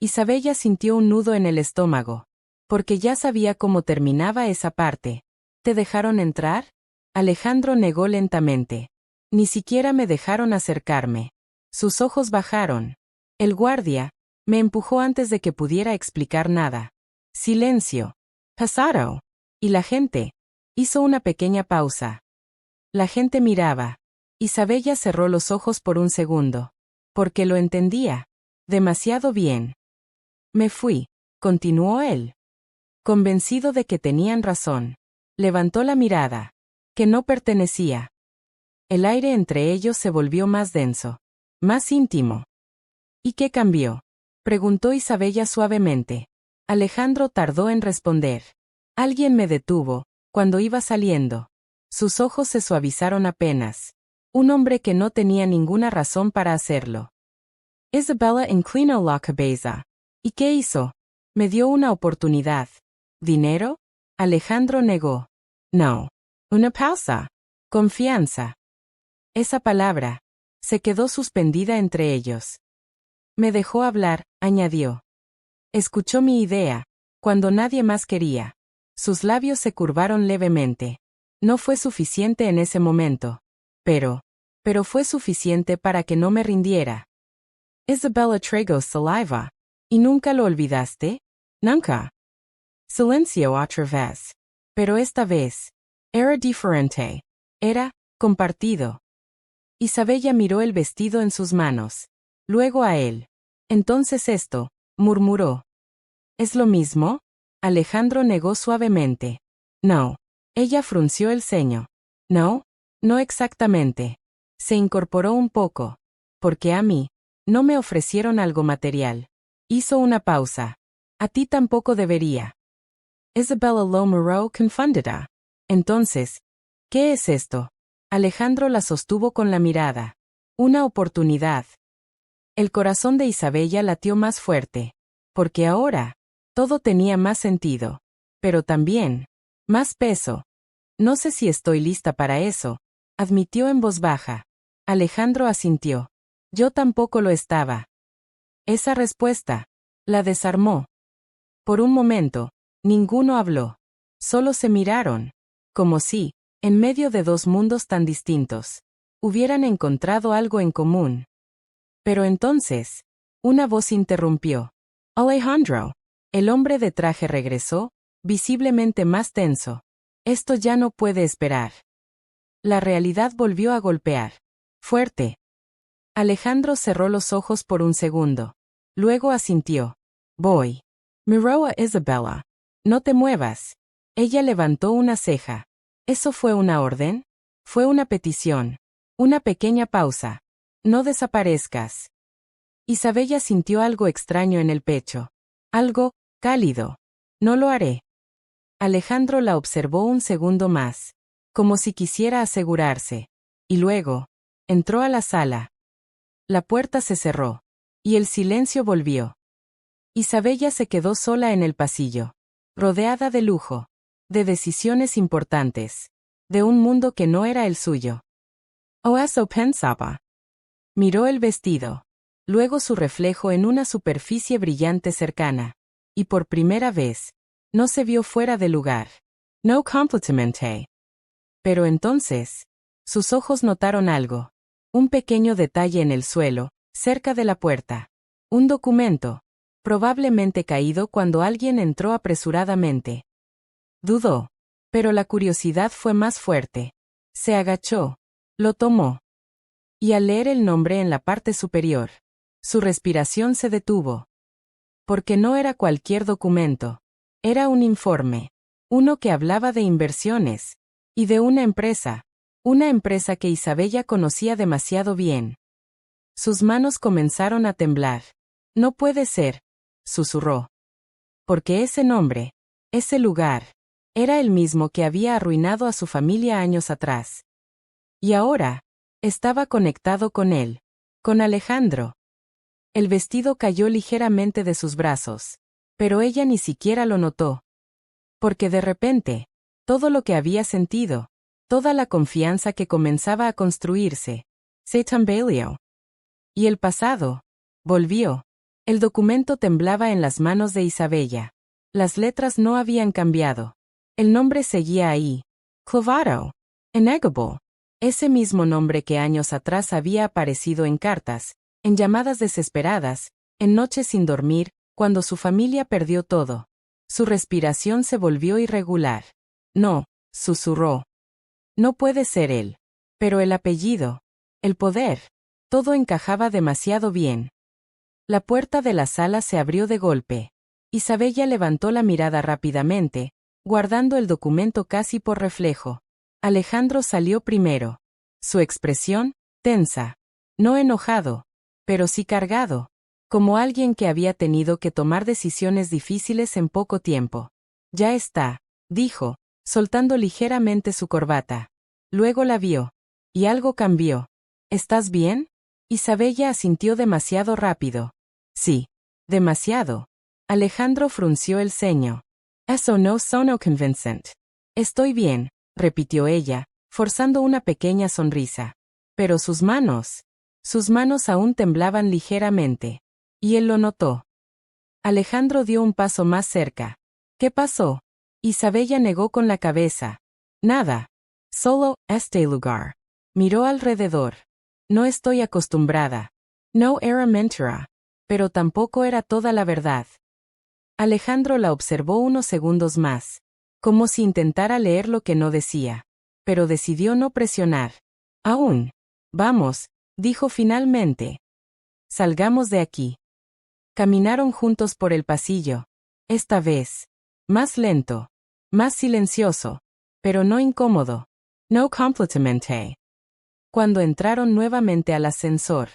Isabella sintió un nudo en el estómago. Porque ya sabía cómo terminaba esa parte. ¿Te dejaron entrar? Alejandro negó lentamente. Ni siquiera me dejaron acercarme. Sus ojos bajaron. El guardia me empujó antes de que pudiera explicar nada. Silencio. Pasaron. Y la gente hizo una pequeña pausa. La gente miraba. Isabella cerró los ojos por un segundo. Porque lo entendía. Demasiado bien. Me fui, continuó él. Convencido de que tenían razón. Levantó la mirada. Que no pertenecía. El aire entre ellos se volvió más denso. Más íntimo. ¿Y qué cambió? Preguntó Isabella suavemente. Alejandro tardó en responder. Alguien me detuvo, cuando iba saliendo. Sus ojos se suavizaron apenas. Un hombre que no tenía ninguna razón para hacerlo. Isabella inclinó la cabeza. ¿Y qué hizo? Me dio una oportunidad. ¿Dinero? Alejandro negó. No. Una pausa. Confianza. Esa palabra se quedó suspendida entre ellos. Me dejó hablar, añadió. Escuchó mi idea, cuando nadie más quería. Sus labios se curvaron levemente. No fue suficiente en ese momento. Pero fue suficiente para que no me rindiera. Isabella tragó saliva. ¿Y nunca lo olvidaste? Nunca. Silencio otra vez. Pero esta vez era diferente. Era compartido. Isabella miró el vestido en sus manos. Luego a él. Entonces esto, murmuró. ¿Es lo mismo? Alejandro negó suavemente. No. Ella frunció el ceño. No, no exactamente. Se incorporó un poco. Porque a mí no me ofrecieron algo material. Hizo una pausa. A ti tampoco debería. Isabella lo miró confundida. Entonces, ¿qué es esto? Alejandro la sostuvo con la mirada. Una oportunidad. El corazón de Isabella latió más fuerte. Porque ahora, todo tenía más sentido. Pero también, más peso. No sé si estoy lista para eso, admitió en voz baja. Alejandro asintió. Yo tampoco lo estaba. Esa respuesta la desarmó. Por un momento, ninguno habló. Solo se miraron, como si, en medio de dos mundos tan distintos, hubieran encontrado algo en común. Pero entonces, una voz interrumpió. Alejandro. El hombre de traje regresó, visiblemente más tenso. Esto ya no puede esperar. La realidad volvió a golpear. Fuerte. Alejandro cerró los ojos por un segundo. Luego asintió. Voy. Miró a Isabella. No te muevas. Ella levantó una ceja. ¿Eso fue una orden? Fue una petición. Una pequeña pausa. No desaparezcas. Isabella sintió algo extraño en el pecho. Algo cálido. No lo haré. Alejandro la observó un segundo más, como si quisiera asegurarse. Y luego, entró a la sala. La puerta se cerró. Y el silencio volvió. Isabella se quedó sola en el pasillo, rodeada de lujo, de decisiones importantes, de un mundo que no era el suyo. O eso pensaba. Miró el vestido, luego su reflejo en una superficie brillante cercana, y por primera vez, no se vio fuera de lugar. No completamente. Pero entonces, sus ojos notaron algo. Un pequeño detalle en el suelo, cerca de la puerta. Un documento, probablemente caído cuando alguien entró apresuradamente. Dudó, pero la curiosidad fue más fuerte. Se agachó, lo tomó. Y al leer el nombre en la parte superior, su respiración se detuvo. Porque no era cualquier documento. Era un informe. Uno que hablaba de inversiones. Y de una empresa que Isabella conocía demasiado bien. Sus manos comenzaron a temblar. No puede ser, susurró. Porque ese nombre, ese lugar, era el mismo que había arruinado a su familia años atrás. Y ahora, estaba conectado con él, con Alejandro. El vestido cayó ligeramente de sus brazos, pero ella ni siquiera lo notó. Porque de repente, todo lo que había sentido, toda la confianza que comenzaba a construirse, se tambaleó. Y el pasado, volvió. El documento temblaba en las manos de Isabella. Las letras no habían cambiado. El nombre seguía ahí. Clovado. Innegable. Ese mismo nombre que años atrás había aparecido en cartas, en llamadas desesperadas, en noches sin dormir, cuando su familia perdió todo. Su respiración se volvió irregular. No, susurró. No puede ser él. Pero el apellido, el poder, todo encajaba demasiado bien. La puerta de la sala se abrió de golpe. Isabella levantó la mirada rápidamente, guardando el documento casi por reflejo. Alejandro salió primero. Su expresión, tensa. No enojado, pero sí cargado. Como alguien que había tenido que tomar decisiones difíciles en poco tiempo. Ya está, dijo, soltando ligeramente su corbata. Luego la vio. Y algo cambió. ¿Estás bien? Isabella asintió demasiado rápido. Sí, demasiado. Alejandro frunció el ceño. Eso no sonó convincent. Estoy bien, repitió ella, forzando una pequeña sonrisa. Pero sus manos aún temblaban ligeramente. Y él lo notó. Alejandro dio un paso más cerca. ¿Qué pasó? Isabella negó con la cabeza. Nada. Solo, este lugar. Miró alrededor. No estoy acostumbrada. No era mentira. Pero tampoco era toda la verdad. Alejandro la observó unos segundos más, como si intentara leer lo que no decía. Pero decidió no presionar. Aún. Vamos, dijo finalmente. Salgamos de aquí. Caminaron juntos por el pasillo. Esta vez. Más lento. Más silencioso. Pero no incómodo. No completamente. Cuando entraron nuevamente al ascensor,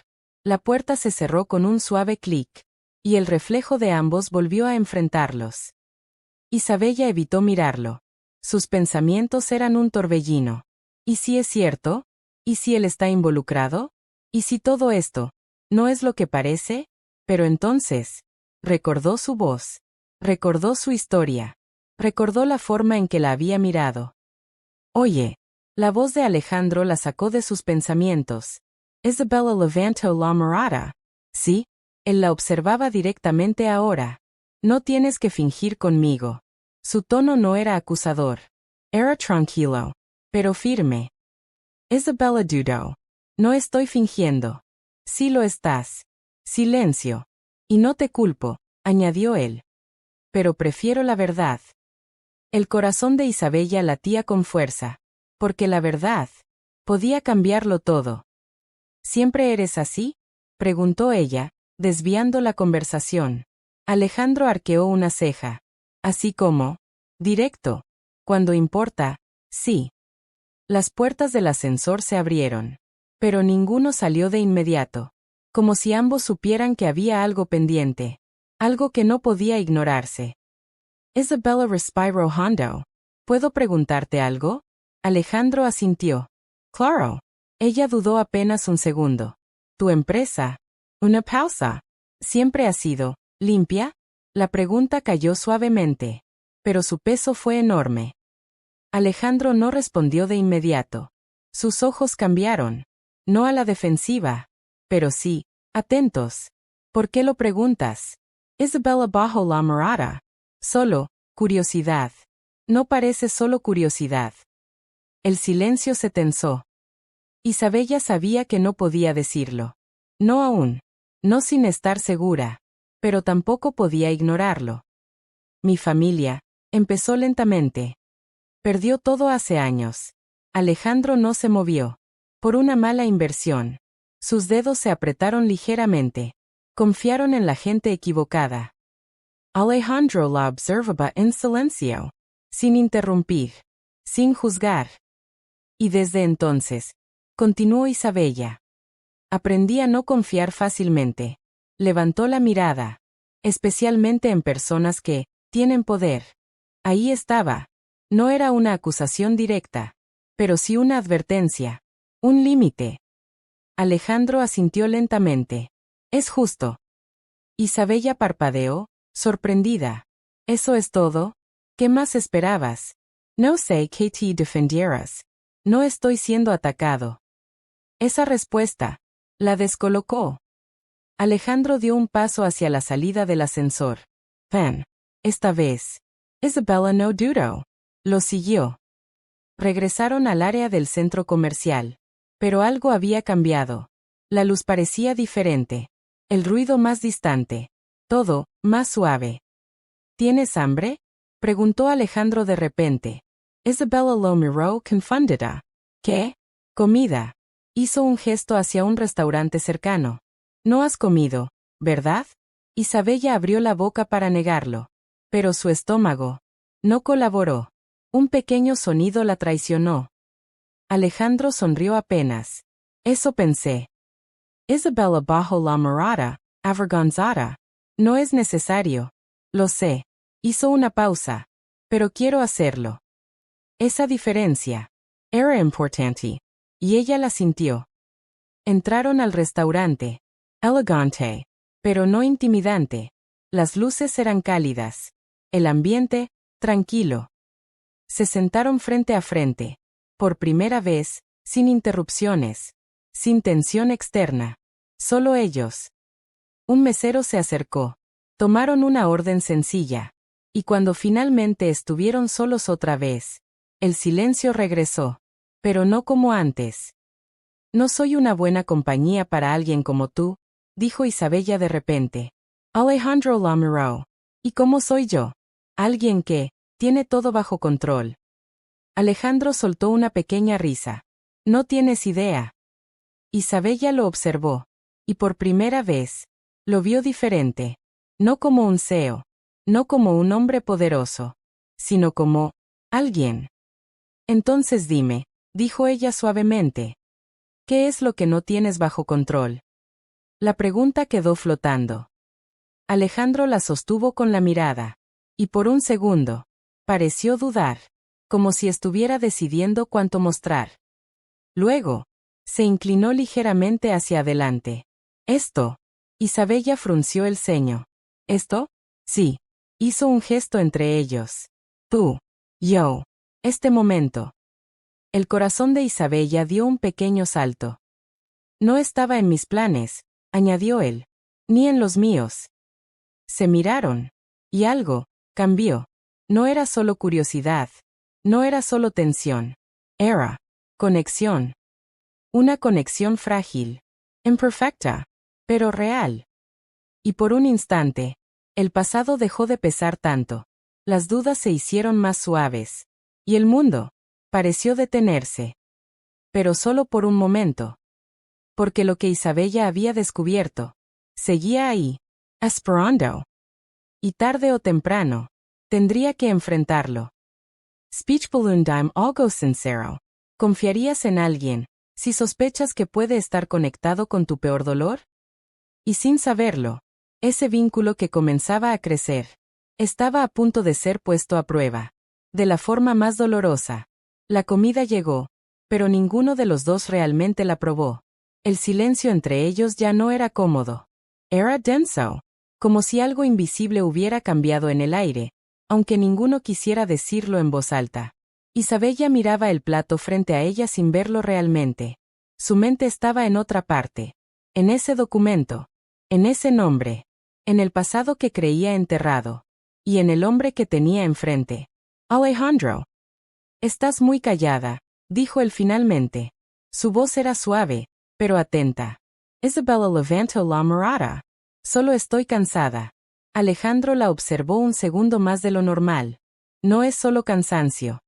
la puerta se cerró con un suave clic, y el reflejo de ambos volvió a enfrentarlos. Isabella evitó mirarlo. Sus pensamientos eran un torbellino. ¿Y si es cierto? ¿Y si él está involucrado? ¿Y si todo esto no es lo que parece? Pero entonces, recordó su voz, recordó su historia, recordó la forma en que la había mirado. Oye, la voz de Alejandro la sacó de sus pensamientos. Isabella levantó la mirada. Sí, él la observaba directamente ahora. No tienes que fingir conmigo. Su tono no era acusador. Era tranquilo, pero firme. Isabella dudó. No estoy fingiendo. Sí lo estás. Silencio. Y no te culpo, añadió él. Pero prefiero la verdad. El corazón de Isabella latía con fuerza, porque la verdad podía cambiarlo todo. ¿Siempre eres así?, preguntó ella, desviando la conversación. Alejandro arqueó una ceja. Así como, directo. Cuando importa, sí. Las puertas del ascensor se abrieron. Pero ninguno salió de inmediato. Como si ambos supieran que había algo pendiente. Algo que no podía ignorarse. Isabella respiró hondo. ¿Puedo preguntarte algo? Alejandro asintió. Claro. Ella dudó apenas un segundo. ¿Tu empresa? Una pausa. ¿Siempre ha sido limpia? La pregunta cayó suavemente. Pero su peso fue enorme. Alejandro no respondió de inmediato. Sus ojos cambiaron. No a la defensiva. Pero sí, atentos. ¿Por qué lo preguntas? Isabella bajó la mirada. Solo, curiosidad. No parece solo curiosidad. El silencio se tensó. Isabella sabía que no podía decirlo. No aún. No sin estar segura. Pero tampoco podía ignorarlo. Mi familia, empezó lentamente. Perdió todo hace años. Alejandro no se movió. Por una mala inversión. Sus dedos se apretaron ligeramente. Confiaron en la gente equivocada. Alejandro la observaba en silencio. Sin interrumpir. Sin juzgar. Y desde entonces, continuó Isabella. Aprendí a no confiar fácilmente. Levantó la mirada. Especialmente en personas que tienen poder. Ahí estaba. No era una acusación directa. Pero sí una advertencia. Un límite. Alejandro asintió lentamente. Es justo. Isabella parpadeó, sorprendida. ¿Eso es todo? ¿Qué más esperabas? No sé que te defendieras. No estoy siendo atacado. Esa respuesta la descolocó. Alejandro dio un paso hacia la salida del ascensor. Ven. Esta vez. Isabella no dudó. Lo siguió. Regresaron al área del centro comercial. Pero algo había cambiado. La luz parecía diferente. El ruido más distante. Todo, más suave. ¿Tienes hambre?, preguntó Alejandro de repente. Isabella lo miró confundida. ¿Qué? Comida. Hizo un gesto hacia un restaurante cercano. No has comido, ¿verdad? Isabella abrió la boca para negarlo. Pero su estómago no colaboró. Un pequeño sonido la traicionó. Alejandro sonrió apenas. Eso pensé. Isabella bajó la mirada, avergonzada. No es necesario. Lo sé. Hizo una pausa. Pero quiero hacerlo. Esa diferencia era importante. Y ella la sintió. Entraron al restaurante. Elegante. Pero no intimidante. Las luces eran cálidas. El ambiente, tranquilo. Se sentaron frente a frente. Por primera vez, sin interrupciones. Sin tensión externa. Solo ellos. Un mesero se acercó. Tomaron una orden sencilla. Y cuando finalmente estuvieron solos otra vez, el silencio regresó. Pero no como antes. No soy una buena compañía para alguien como tú, dijo Isabella de repente. Alejandro la miró. ¿Y cómo soy yo? Alguien que tiene todo bajo control. Alejandro soltó una pequeña risa. No tienes idea. Isabella lo observó. Y por primera vez, lo vio diferente. No como un CEO. No como un hombre poderoso. Sino como alguien. Entonces dime, dijo ella suavemente. ¿Qué es lo que no tienes bajo control? La pregunta quedó flotando. Alejandro la sostuvo con la mirada. Y por un segundo, pareció dudar. Como si estuviera decidiendo cuánto mostrar. Luego, Se inclinó ligeramente hacia adelante. ¿Esto? Isabella frunció el ceño. ¿Esto? Sí. Hizo un gesto entre ellos. Tú. Yo. Este momento. El corazón de Isabella dio un pequeño salto. No estaba en mis planes, añadió él. Ni en los míos. Se miraron. Y algo cambió. No era solo curiosidad. No era solo tensión. Era conexión. Una conexión frágil. Imperfecta. Pero real. Y por un instante, el pasado dejó de pesar tanto. Las dudas se hicieron más suaves. Y el mundo pareció detenerse. Pero solo por un momento. Porque lo que Isabella había descubierto seguía ahí, esperando. Y tarde o temprano, tendría que enfrentarlo. Spichbelundheim algo sincero. ¿Confiarías en alguien si sospechas que puede estar conectado con tu peor dolor? Y sin saberlo, ese vínculo que comenzaba a crecer estaba a punto de ser puesto a prueba. De la forma más dolorosa. La comida llegó, pero ninguno de los dos realmente la probó. El silencio entre ellos ya no era cómodo. Era denso. Como si algo invisible hubiera cambiado en el aire, aunque ninguno quisiera decirlo en voz alta. Isabella miraba el plato frente a ella sin verlo realmente. Su mente estaba en otra parte. En ese documento. En ese nombre. En el pasado que creía enterrado. Y en el hombre que tenía enfrente. Alejandro. Estás muy callada, dijo él finalmente. Su voz era suave, pero atenta. Isabella levantó la mirada. Solo estoy cansada. Alejandro la observó un segundo más de lo normal. No es solo cansancio.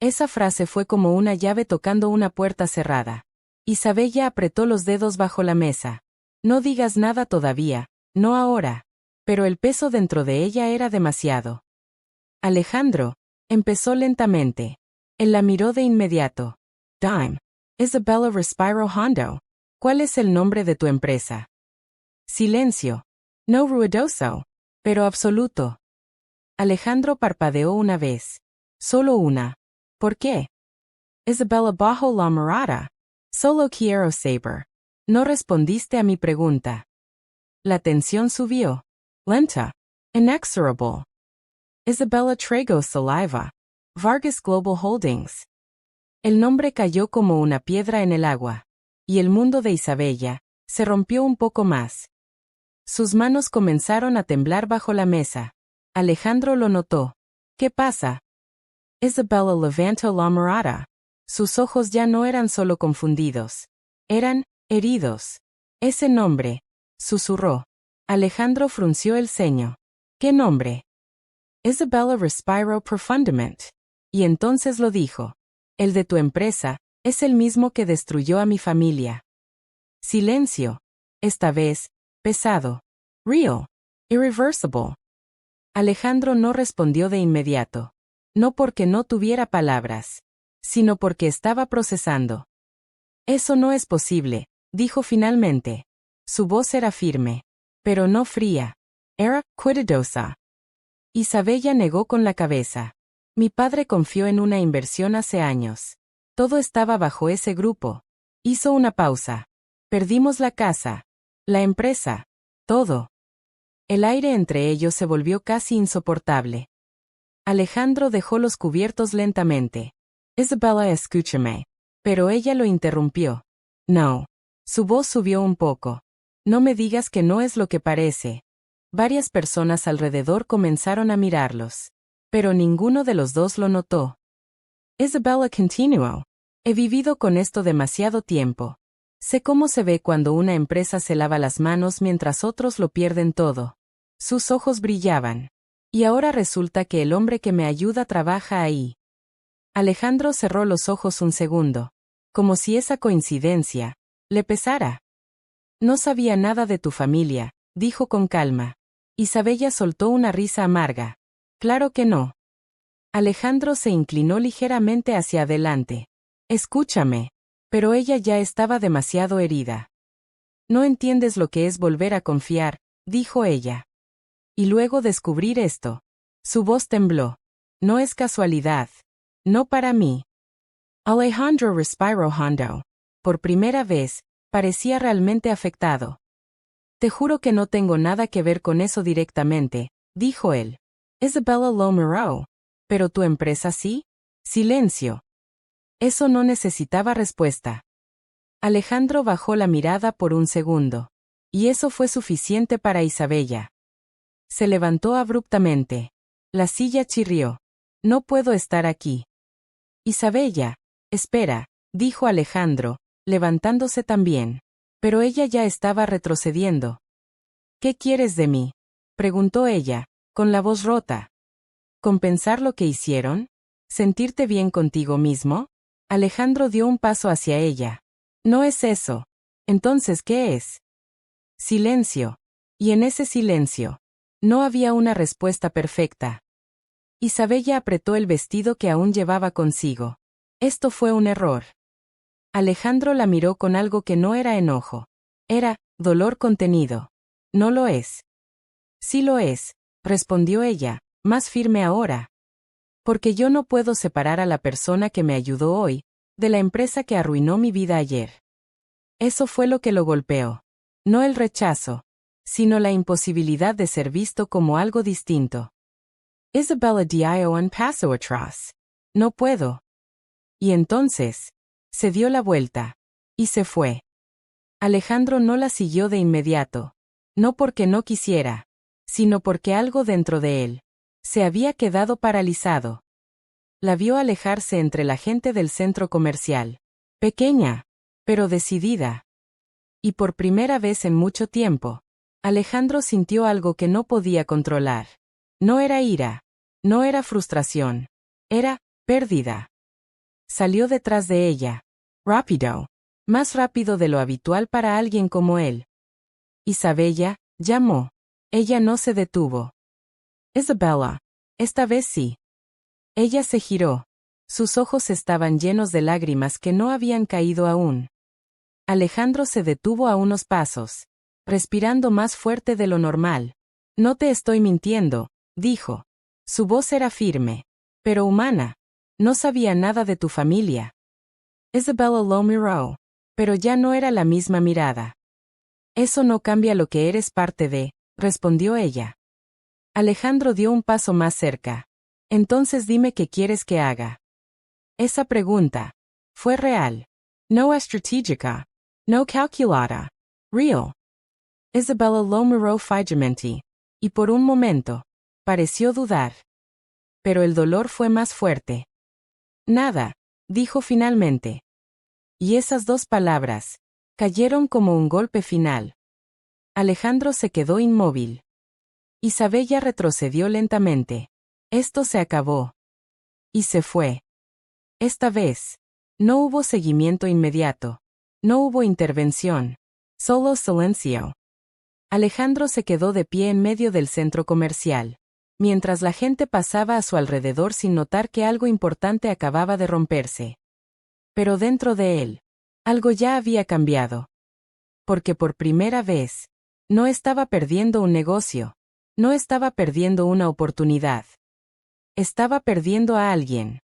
Esa frase fue como una llave tocando una puerta cerrada. Isabella apretó los dedos bajo la mesa. No digas nada todavía, no ahora. Pero el peso dentro de ella era demasiado. Alejandro, empezó lentamente. Él la miró de inmediato. Dime. Isabella respiró hondo. ¿Cuál es el nombre de tu empresa? Silencio. No ruidoso, pero absoluto. Alejandro parpadeó una vez. Solo una. ¿Por qué? Isabella bajó la mirada. Solo quiero saber. No respondiste a mi pregunta. La tensión subió. Lenta. Inexorable. Isabella tragó saliva. Vargas Global Holdings. El nombre cayó como una piedra en el agua. Y el mundo de Isabella se rompió un poco más. Sus manos comenzaron a temblar bajo la mesa. Alejandro lo notó. ¿Qué pasa? Isabella levantó la mirada. Sus ojos ya no eran solo confundidos. Eran heridos. Ese nombre, susurró. Alejandro frunció el ceño. ¿Qué nombre? Isabella respiró profundamente. Y entonces lo dijo. El de tu empresa es el mismo que destruyó a mi familia. Silencio. Esta vez, pesado. Real. Irreversible. Alejandro no respondió de inmediato. No porque no tuviera palabras, sino porque estaba procesando. Eso no es posible, dijo finalmente. Su voz era firme, pero no fría. Era cuidadosa. Isabella negó con la cabeza. Mi padre confió en una inversión hace años. Todo estaba bajo ese grupo. Hizo una pausa. Perdimos la casa, la empresa, todo. El aire entre ellos se volvió casi insoportable. Alejandro dejó los cubiertos lentamente. Isabella, escúchame. Pero ella lo interrumpió. No. Su voz subió un poco. No me digas que no es lo que parece. Varias personas alrededor comenzaron a mirarlos. Pero ninguno de los dos lo notó. Isabella continuó. He vivido con esto demasiado tiempo. Sé cómo se ve cuando una empresa se lava las manos mientras otros lo pierden todo. Sus ojos brillaban. Y ahora resulta que el hombre que me ayuda trabaja ahí. Alejandro cerró los ojos un segundo. Como si esa coincidencia le pesara. No sabía nada de tu familia, dijo con calma. Isabella soltó una risa amarga. Claro que no. Alejandro se inclinó ligeramente hacia adelante. Escúchame. Pero ella ya estaba demasiado herida. No entiendes lo que es volver a confiar, dijo ella. Y luego descubrir esto. Su voz tembló. No es casualidad. No para mí. Alejandro respiró hondo. por primera vez, parecía realmente afectado. Te juro que no tengo nada que ver con eso directamente, dijo él. Isabella Lomerow. ¿Pero tu empresa sí? Silencio. Eso no necesitaba respuesta. Alejandro bajó la mirada por un segundo. Y eso fue suficiente para Isabella. Se levantó abruptamente. La silla chirrió. No puedo estar aquí. Isabella, espera, dijo Alejandro, levantándose también. Pero ella ya estaba retrocediendo. ¿Qué quieres de mí? Preguntó ella, con la voz rota. ¿Compensar lo que hicieron? ¿Sentirte bien contigo mismo? Alejandro dio un paso hacia ella. No es eso. Entonces, ¿qué es? Silencio. Y en ese silencio, no había una respuesta perfecta. Isabella apretó el vestido que aún llevaba consigo. Esto fue un error. Alejandro la miró con algo que no era enojo. Era dolor contenido. No lo es. Sí lo es, respondió ella, más firme ahora. Porque yo no puedo separar a la persona que me ayudó hoy, de la empresa que arruinó mi vida ayer. Eso fue lo que lo golpeó. No el rechazo, sino la imposibilidad de ser visto como algo distinto. Isabella dio un paso atrás. No puedo. Y entonces, se dio la vuelta. Y se fue. Alejandro no la siguió de inmediato. No porque no quisiera, sino porque algo dentro de él se había quedado paralizado. La vio alejarse entre la gente del centro comercial. Pequeña, pero decidida. Y por primera vez en mucho tiempo, Alejandro sintió algo que no podía controlar. No era ira, no era frustración, era pérdida. Salió detrás de ella. Rápido. Más rápido de lo habitual para alguien como él. Isabella, llamó. Ella no se detuvo. Isabella. Esta vez sí. Ella se giró. Sus ojos estaban llenos de lágrimas que no habían caído aún. Alejandro se detuvo a unos pasos, respirando más fuerte de lo normal. No te estoy mintiendo, dijo. Su voz era firme, pero humana. No sabía nada de tu familia. Isabella Lomerow. Pero ya no era la misma mirada. Eso no cambia lo que eres parte de, respondió ella. Alejandro dio un paso más cerca. Entonces dime qué quieres que haga. Esa pregunta fue real. No estratégica. No calculada. Real. Isabella Lomerow Figementi. Y por un momento, pareció dudar. Pero el dolor fue más fuerte. Nada, dijo finalmente. Y esas dos palabras cayeron como un golpe final. Alejandro se quedó inmóvil. Isabella retrocedió lentamente. Esto se acabó. Y se fue. Esta vez, no hubo seguimiento inmediato. No hubo intervención. Solo silencio. Alejandro se quedó de pie en medio del centro comercial, mientras la gente pasaba a su alrededor sin notar que algo importante acababa de romperse. Pero dentro de él, algo ya había cambiado. Porque por primera vez, no estaba perdiendo un negocio. No estaba perdiendo una oportunidad. Estaba perdiendo a alguien.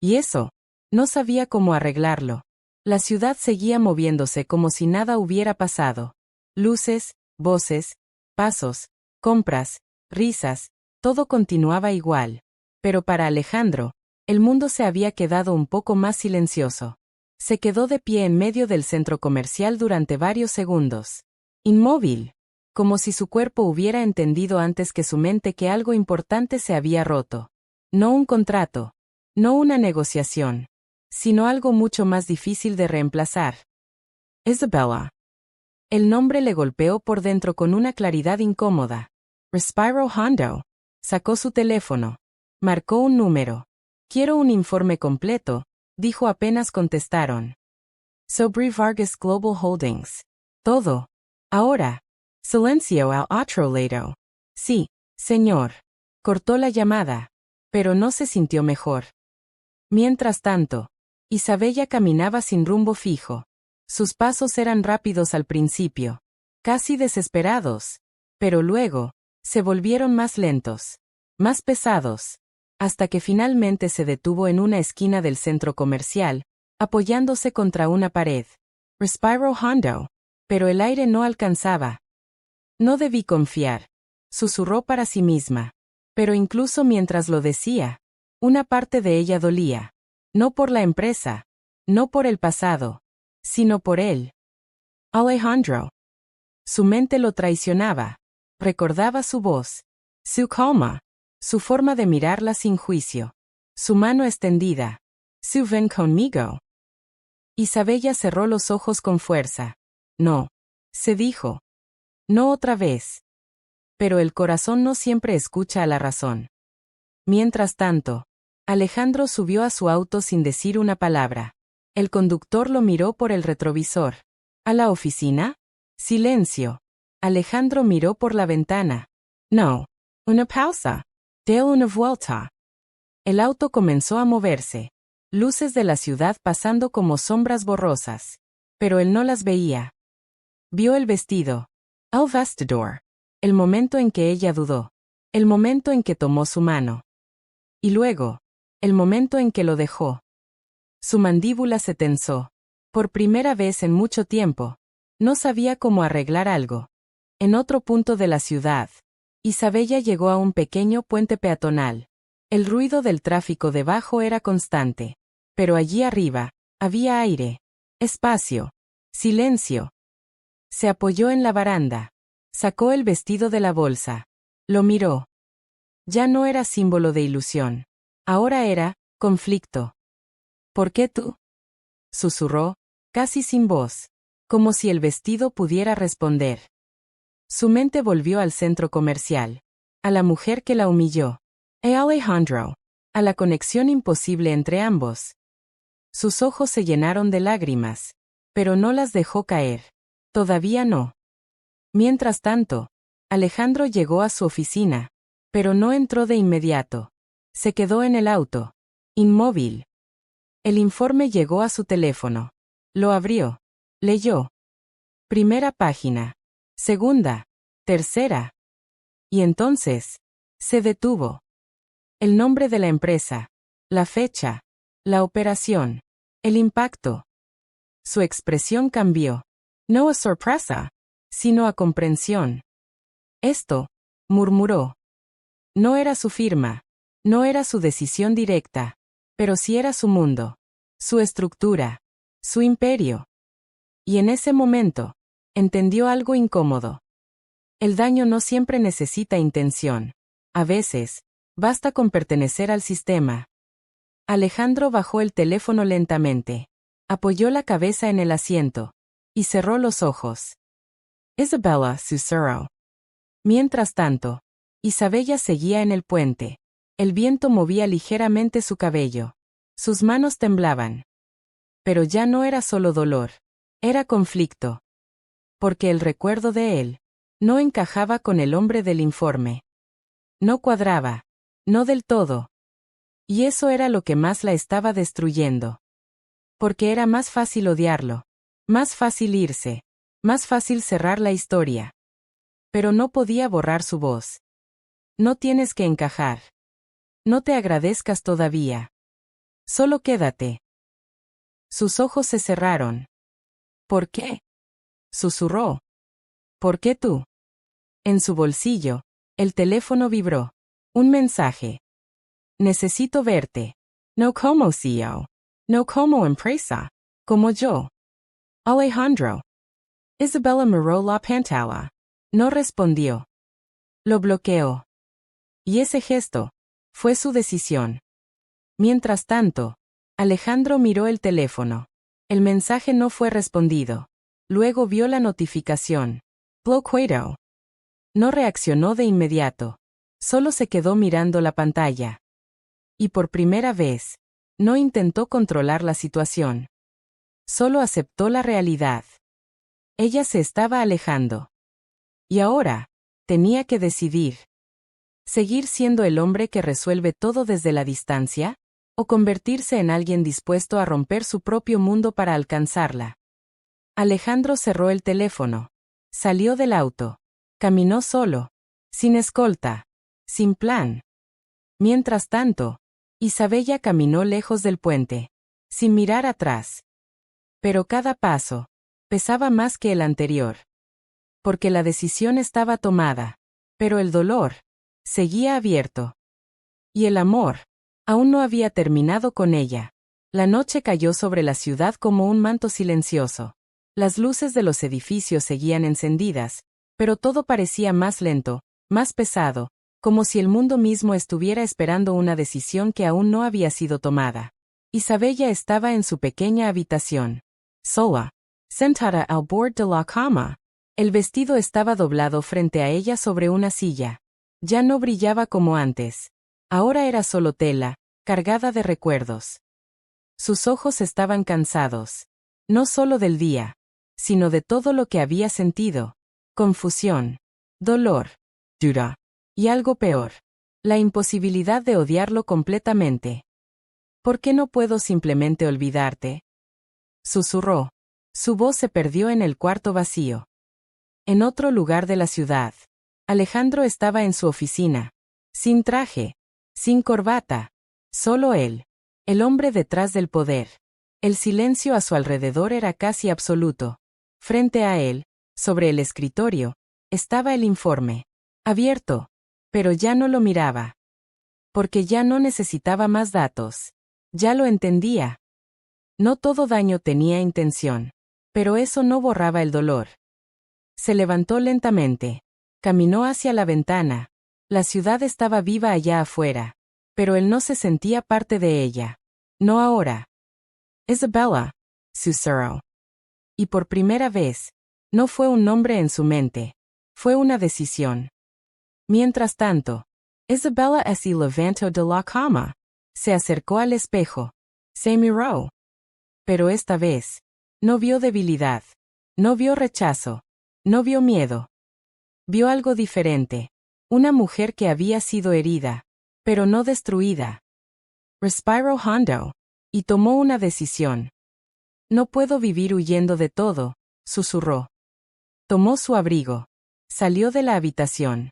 Y eso, no sabía cómo arreglarlo. La ciudad seguía moviéndose como si nada hubiera pasado. Luces, voces, pasos, compras, risas, todo continuaba igual. Pero para Alejandro, el mundo se había quedado un poco más silencioso. Se quedó de pie en medio del centro comercial durante varios segundos. Inmóvil. Como si su cuerpo hubiera entendido antes que su mente que algo importante se había roto. No un contrato. No una negociación. Sino algo mucho más difícil de reemplazar. Isabella. El nombre le golpeó por dentro con una claridad incómoda. Respiro Hondo. Sacó su teléfono. Marcó un número. Quiero un informe completo, dijo apenas contestaron. Sobre Vargas Global Holdings. Todo. Ahora. Silencio al otro lado. Sí, señor. Cortó la llamada. Pero no se sintió mejor. Mientras tanto, Isabella caminaba sin rumbo fijo. Sus pasos eran rápidos al principio, casi desesperados, pero luego, se volvieron más lentos, más pesados, hasta que finalmente se detuvo en una esquina del centro comercial, apoyándose contra una pared. Respiro hondo. Pero el aire no alcanzaba. No debí confiar. Susurró para sí misma. Pero incluso mientras lo decía, una parte de ella dolía. No por la empresa. No por el pasado. Sino por él. Alejandro. Su mente lo traicionaba. Recordaba su voz. Su calma. Su forma de mirarla sin juicio. Su mano extendida. Su ven conmigo. Isabella cerró los ojos con fuerza. No. Se dijo. No otra vez. Pero el corazón no siempre escucha a la razón. Mientras tanto, Alejandro subió a su auto sin decir una palabra. El conductor lo miró por el retrovisor. ¿A la oficina? Silencio. Alejandro miró por la ventana. No. Una pausa. De una vuelta. El auto comenzó a moverse. Luces de la ciudad pasando como sombras borrosas. Pero él no las veía. Vio el vestido. El vestidor. El momento en que ella dudó. El momento en que tomó su mano. Y luego, el momento en que lo dejó. Su mandíbula se tensó. Por primera vez en mucho tiempo. No sabía cómo arreglar algo. En otro punto de la ciudad, Isabella llegó a un pequeño puente peatonal. El ruido del tráfico debajo era constante. Pero allí arriba, había aire. Espacio. Silencio. Se apoyó en la baranda. Sacó el vestido de la bolsa. Lo miró. Ya no era símbolo de ilusión. Ahora era conflicto. ¿Por qué tú? Susurró, casi sin voz, como si el vestido pudiera responder. Su mente volvió al centro comercial, a la mujer que la humilló, a Alejandro, a la conexión imposible entre ambos. Sus ojos se llenaron de lágrimas, pero no las dejó caer. Todavía no. Mientras tanto, Alejandro llegó a su oficina, pero no entró de inmediato. Se quedó en el auto, inmóvil. El informe llegó a su teléfono. Lo abrió. Leyó. Primera página. Segunda. Tercera. Y entonces, se detuvo. El nombre de la empresa. La fecha. La operación. El impacto. Su expresión cambió. No a sorpresa, sino a comprensión. Esto, murmuró. No era su firma. No era su decisión directa. Pero sí era su mundo. Su estructura. Su imperio. Y en ese momento, entendió algo incómodo. El daño no siempre necesita intención. A veces, basta con pertenecer al sistema. Alejandro bajó el teléfono lentamente. Apoyó la cabeza en el asiento. Y cerró los ojos. Isabella susurró. Mientras tanto, Isabella seguía en el puente. El viento movía ligeramente su cabello. Sus manos temblaban. Pero ya no era solo dolor. Era conflicto. Porque el recuerdo de él no encajaba con el hombre del informe. No cuadraba. No del todo. Y eso era lo que más la estaba destruyendo. Porque era más fácil odiarlo. Más fácil irse. Más fácil cerrar la historia. Pero no podía borrar su voz. No tienes que encajar. No te agradezcas todavía. Solo quédate. Sus ojos se cerraron. ¿Por qué? Susurró. ¿Por qué tú? En su bolsillo, el teléfono vibró. Un mensaje. Necesito verte. No como CEO. No como empresa. Como yo. Alejandro. Isabella miró la pantalla. No respondió. Lo bloqueó. Y ese gesto fue su decisión. Mientras tanto, Alejandro miró el teléfono. El mensaje no fue respondido. Luego vio la notificación. Bloqueado. No reaccionó de inmediato. Solo se quedó mirando la pantalla. Y por primera vez, no intentó controlar la situación. Solo aceptó la realidad. Ella se estaba alejando. Y ahora, tenía que decidir. ¿Seguir siendo el hombre que resuelve todo desde la distancia? ¿O convertirse en alguien dispuesto a romper su propio mundo para alcanzarla? Alejandro cerró el teléfono. Salió del auto. Caminó solo. Sin escolta. Sin plan. Mientras tanto, Isabella caminó lejos del puente. Sin mirar atrás. Pero cada paso pesaba más que el anterior. Porque la decisión estaba tomada. Pero el dolor seguía abierto. Y el amor aún no había terminado con ella. La noche cayó sobre la ciudad como un manto silencioso. Las luces de los edificios seguían encendidas, pero todo parecía más lento, más pesado, como si el mundo mismo estuviera esperando una decisión que aún no había sido tomada. Isabella estaba en su pequeña habitación. Sola, sentada al borde de la cama. El vestido estaba doblado frente a ella sobre una silla. Ya no brillaba como antes. Ahora era solo tela, cargada de recuerdos. Sus ojos estaban cansados. No solo del día, sino de todo lo que había sentido. Confusión, dolor, duda, y algo peor. La imposibilidad de odiarlo completamente. ¿Por qué no puedo simplemente olvidarte? Susurró. Su voz se perdió en el cuarto vacío. En otro lugar de la ciudad, Alejandro estaba en su oficina. Sin traje, sin corbata. Solo él. El hombre detrás del poder. El silencio a su alrededor era casi absoluto. Frente a él, sobre el escritorio, estaba el informe. Abierto. Pero ya no lo miraba. Porque ya no necesitaba más datos. Ya lo entendía. No todo daño tenía intención. Pero eso no borraba el dolor. Se levantó lentamente. Caminó hacia la ventana. La ciudad estaba viva allá afuera. Pero él no se sentía parte de ella. No ahora. Isabella, susurró. Y por primera vez, no fue un nombre en su mente. Fue una decisión. Mientras tanto, Isabella se levantó de la cama. Se acercó al espejo. Se miró. Pero esta vez, no vio debilidad. No vio rechazo. No vio miedo. Vio algo diferente. Una mujer que había sido herida, pero no destruida. Respiró hondo. Y tomó una decisión. No puedo vivir huyendo de todo, susurró. Tomó su abrigo. Salió de la habitación.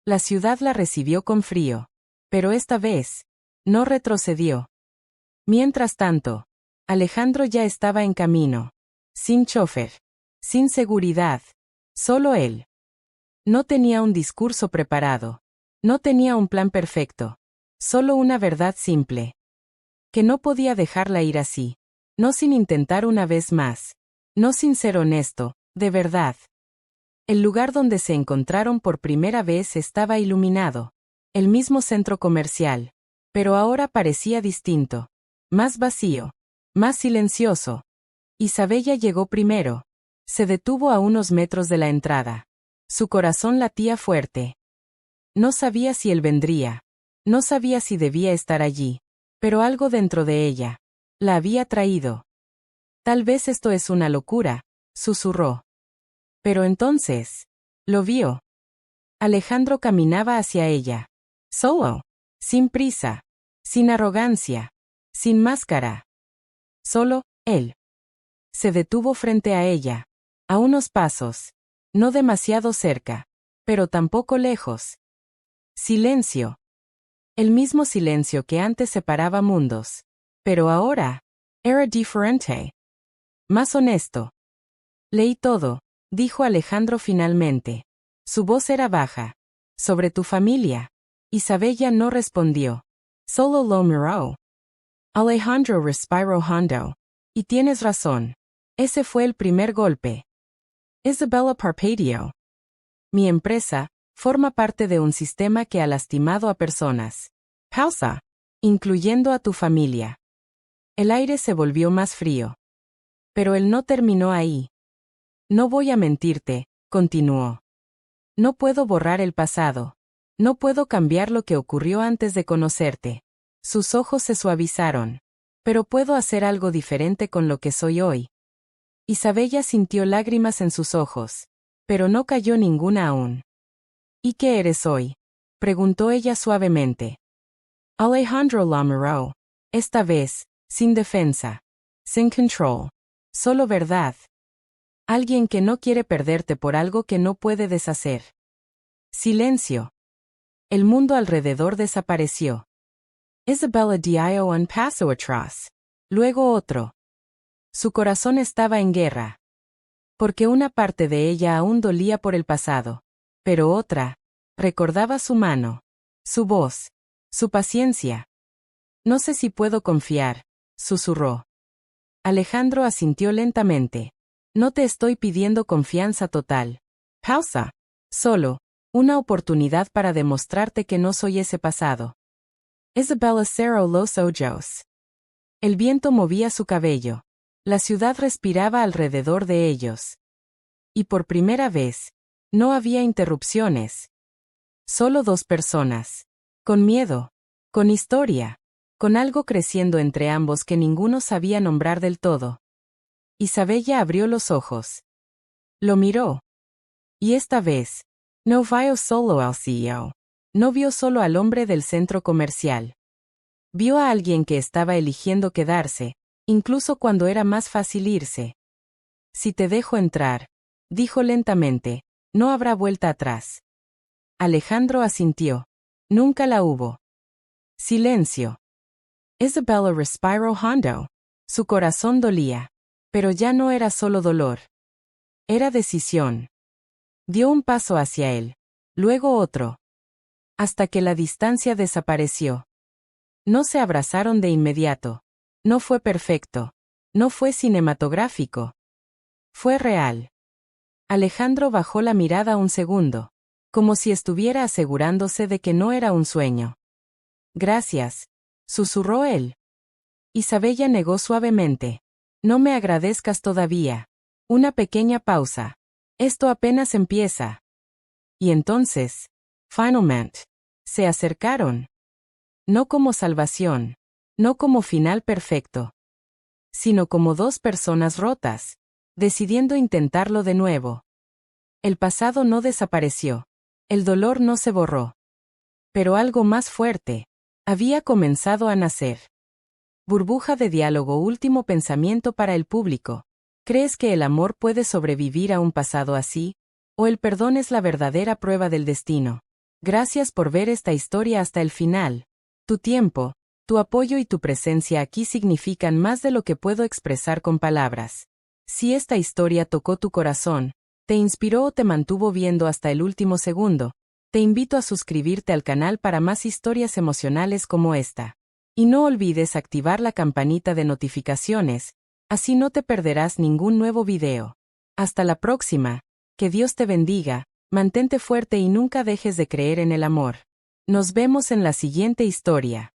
La ciudad la recibió con frío. Pero esta vez, no retrocedió. Mientras tanto, Alejandro ya estaba en camino. Sin chofer. Sin seguridad. Solo él. No tenía un discurso preparado. No tenía un plan perfecto. Solo una verdad simple. Que no podía dejarla ir así. No sin intentar una vez más. No sin ser honesto, de verdad. El lugar donde se encontraron por primera vez estaba iluminado. El mismo centro comercial. Pero ahora parecía distinto. Más vacío. Más silencioso. Isabella llegó primero. Se detuvo a unos metros de la entrada. Su corazón latía fuerte. No sabía si él vendría. No sabía si debía estar allí. Pero algo dentro de ella la había traído. Tal vez esto es una locura, susurró. Pero entonces, lo vio. Alejandro caminaba hacia ella. Solo. Sin prisa. Sin arrogancia. Sin máscara. Solo, él. Se detuvo frente a ella. A unos pasos. No demasiado cerca. Pero tampoco lejos. Silencio. El mismo silencio que antes separaba mundos. Pero ahora, era diferente. Más honesto. Leí todo, dijo Alejandro finalmente. Su voz era baja. Sobre tu familia. Isabella no respondió. Solo lo miró. Alejandro respiró hondo. Y tienes razón. Ese fue el primer golpe. Isabella parpadeó. Mi empresa forma parte de un sistema que ha lastimado a personas. Pausa. Incluyendo a tu familia. El aire se volvió más frío. Pero él no terminó ahí. No voy a mentirte, continuó. No puedo borrar el pasado. No puedo cambiar lo que ocurrió antes de conocerte. Sus ojos se suavizaron. Pero puedo hacer algo diferente con lo que soy hoy. Isabella sintió lágrimas en sus ojos. Pero no cayó ninguna aún. ¿Y qué eres hoy? Preguntó ella suavemente. Alejandro la miró. Esta vez, sin defensa. Sin control. Solo verdad. Alguien que no quiere perderte por algo que no puede deshacer. Silencio. El mundo alrededor desapareció. Isabella dio un paso atrás. Luego otro. Su corazón estaba en guerra. porque una parte de ella aún dolía por el pasado. Pero otra, recordaba su mano, su voz, su paciencia. No sé si puedo confiar, susurró. Alejandro asintió lentamente. No te estoy pidiendo confianza total. Pausa. Solo, una oportunidad para demostrarte que no soy ese pasado. Isabella cerró los ojos. El viento movía su cabello. La ciudad respiraba alrededor de ellos. Y por primera vez, no había interrupciones. Solo dos personas. Con miedo. Con historia. Con algo creciendo entre ambos que ninguno sabía nombrar del todo. Isabella abrió los ojos. Lo miró. Y esta vez, no vio solo al CEO. No vio solo al hombre del centro comercial. Vio a alguien que estaba eligiendo quedarse, incluso cuando era más fácil irse. Si te dejo entrar, dijo lentamente, no habrá vuelta atrás. Alejandro asintió. Nunca la hubo. Silencio. Isabella respiró hondo. Su corazón dolía. Pero ya no era solo dolor. Era decisión. Dio un paso hacia él. Luego otro. Hasta que la distancia desapareció. No se abrazaron de inmediato. No fue perfecto. No fue cinematográfico. Fue real. Alejandro bajó la mirada un segundo. Como si estuviera asegurándose de que no era un sueño. Gracias, susurró él. Isabella negó suavemente. No me agradezcas todavía. Una pequeña pausa. Esto apenas empieza. Y entonces, finalmente, se acercaron. No como salvación. No como final perfecto. Sino como dos personas rotas, decidiendo intentarlo de nuevo. El pasado no desapareció. El dolor no se borró. Pero algo más fuerte había comenzado a nacer. Burbuja de diálogo. Último pensamiento para el público. ¿Crees que el amor puede sobrevivir a un pasado así? ¿O el perdón es la verdadera prueba del destino? Gracias por ver esta historia hasta el final. Tu tiempo, tu apoyo y tu presencia aquí significan más de lo que puedo expresar con palabras. Si esta historia tocó tu corazón, te inspiró o te mantuvo viendo hasta el último segundo, te invito a suscribirte al canal para más historias emocionales como esta. Y no olvides activar la campanita de notificaciones, así no te perderás ningún nuevo video. Hasta la próxima, que Dios te bendiga, mantente fuerte y nunca dejes de creer en el amor. Nos vemos en la siguiente historia.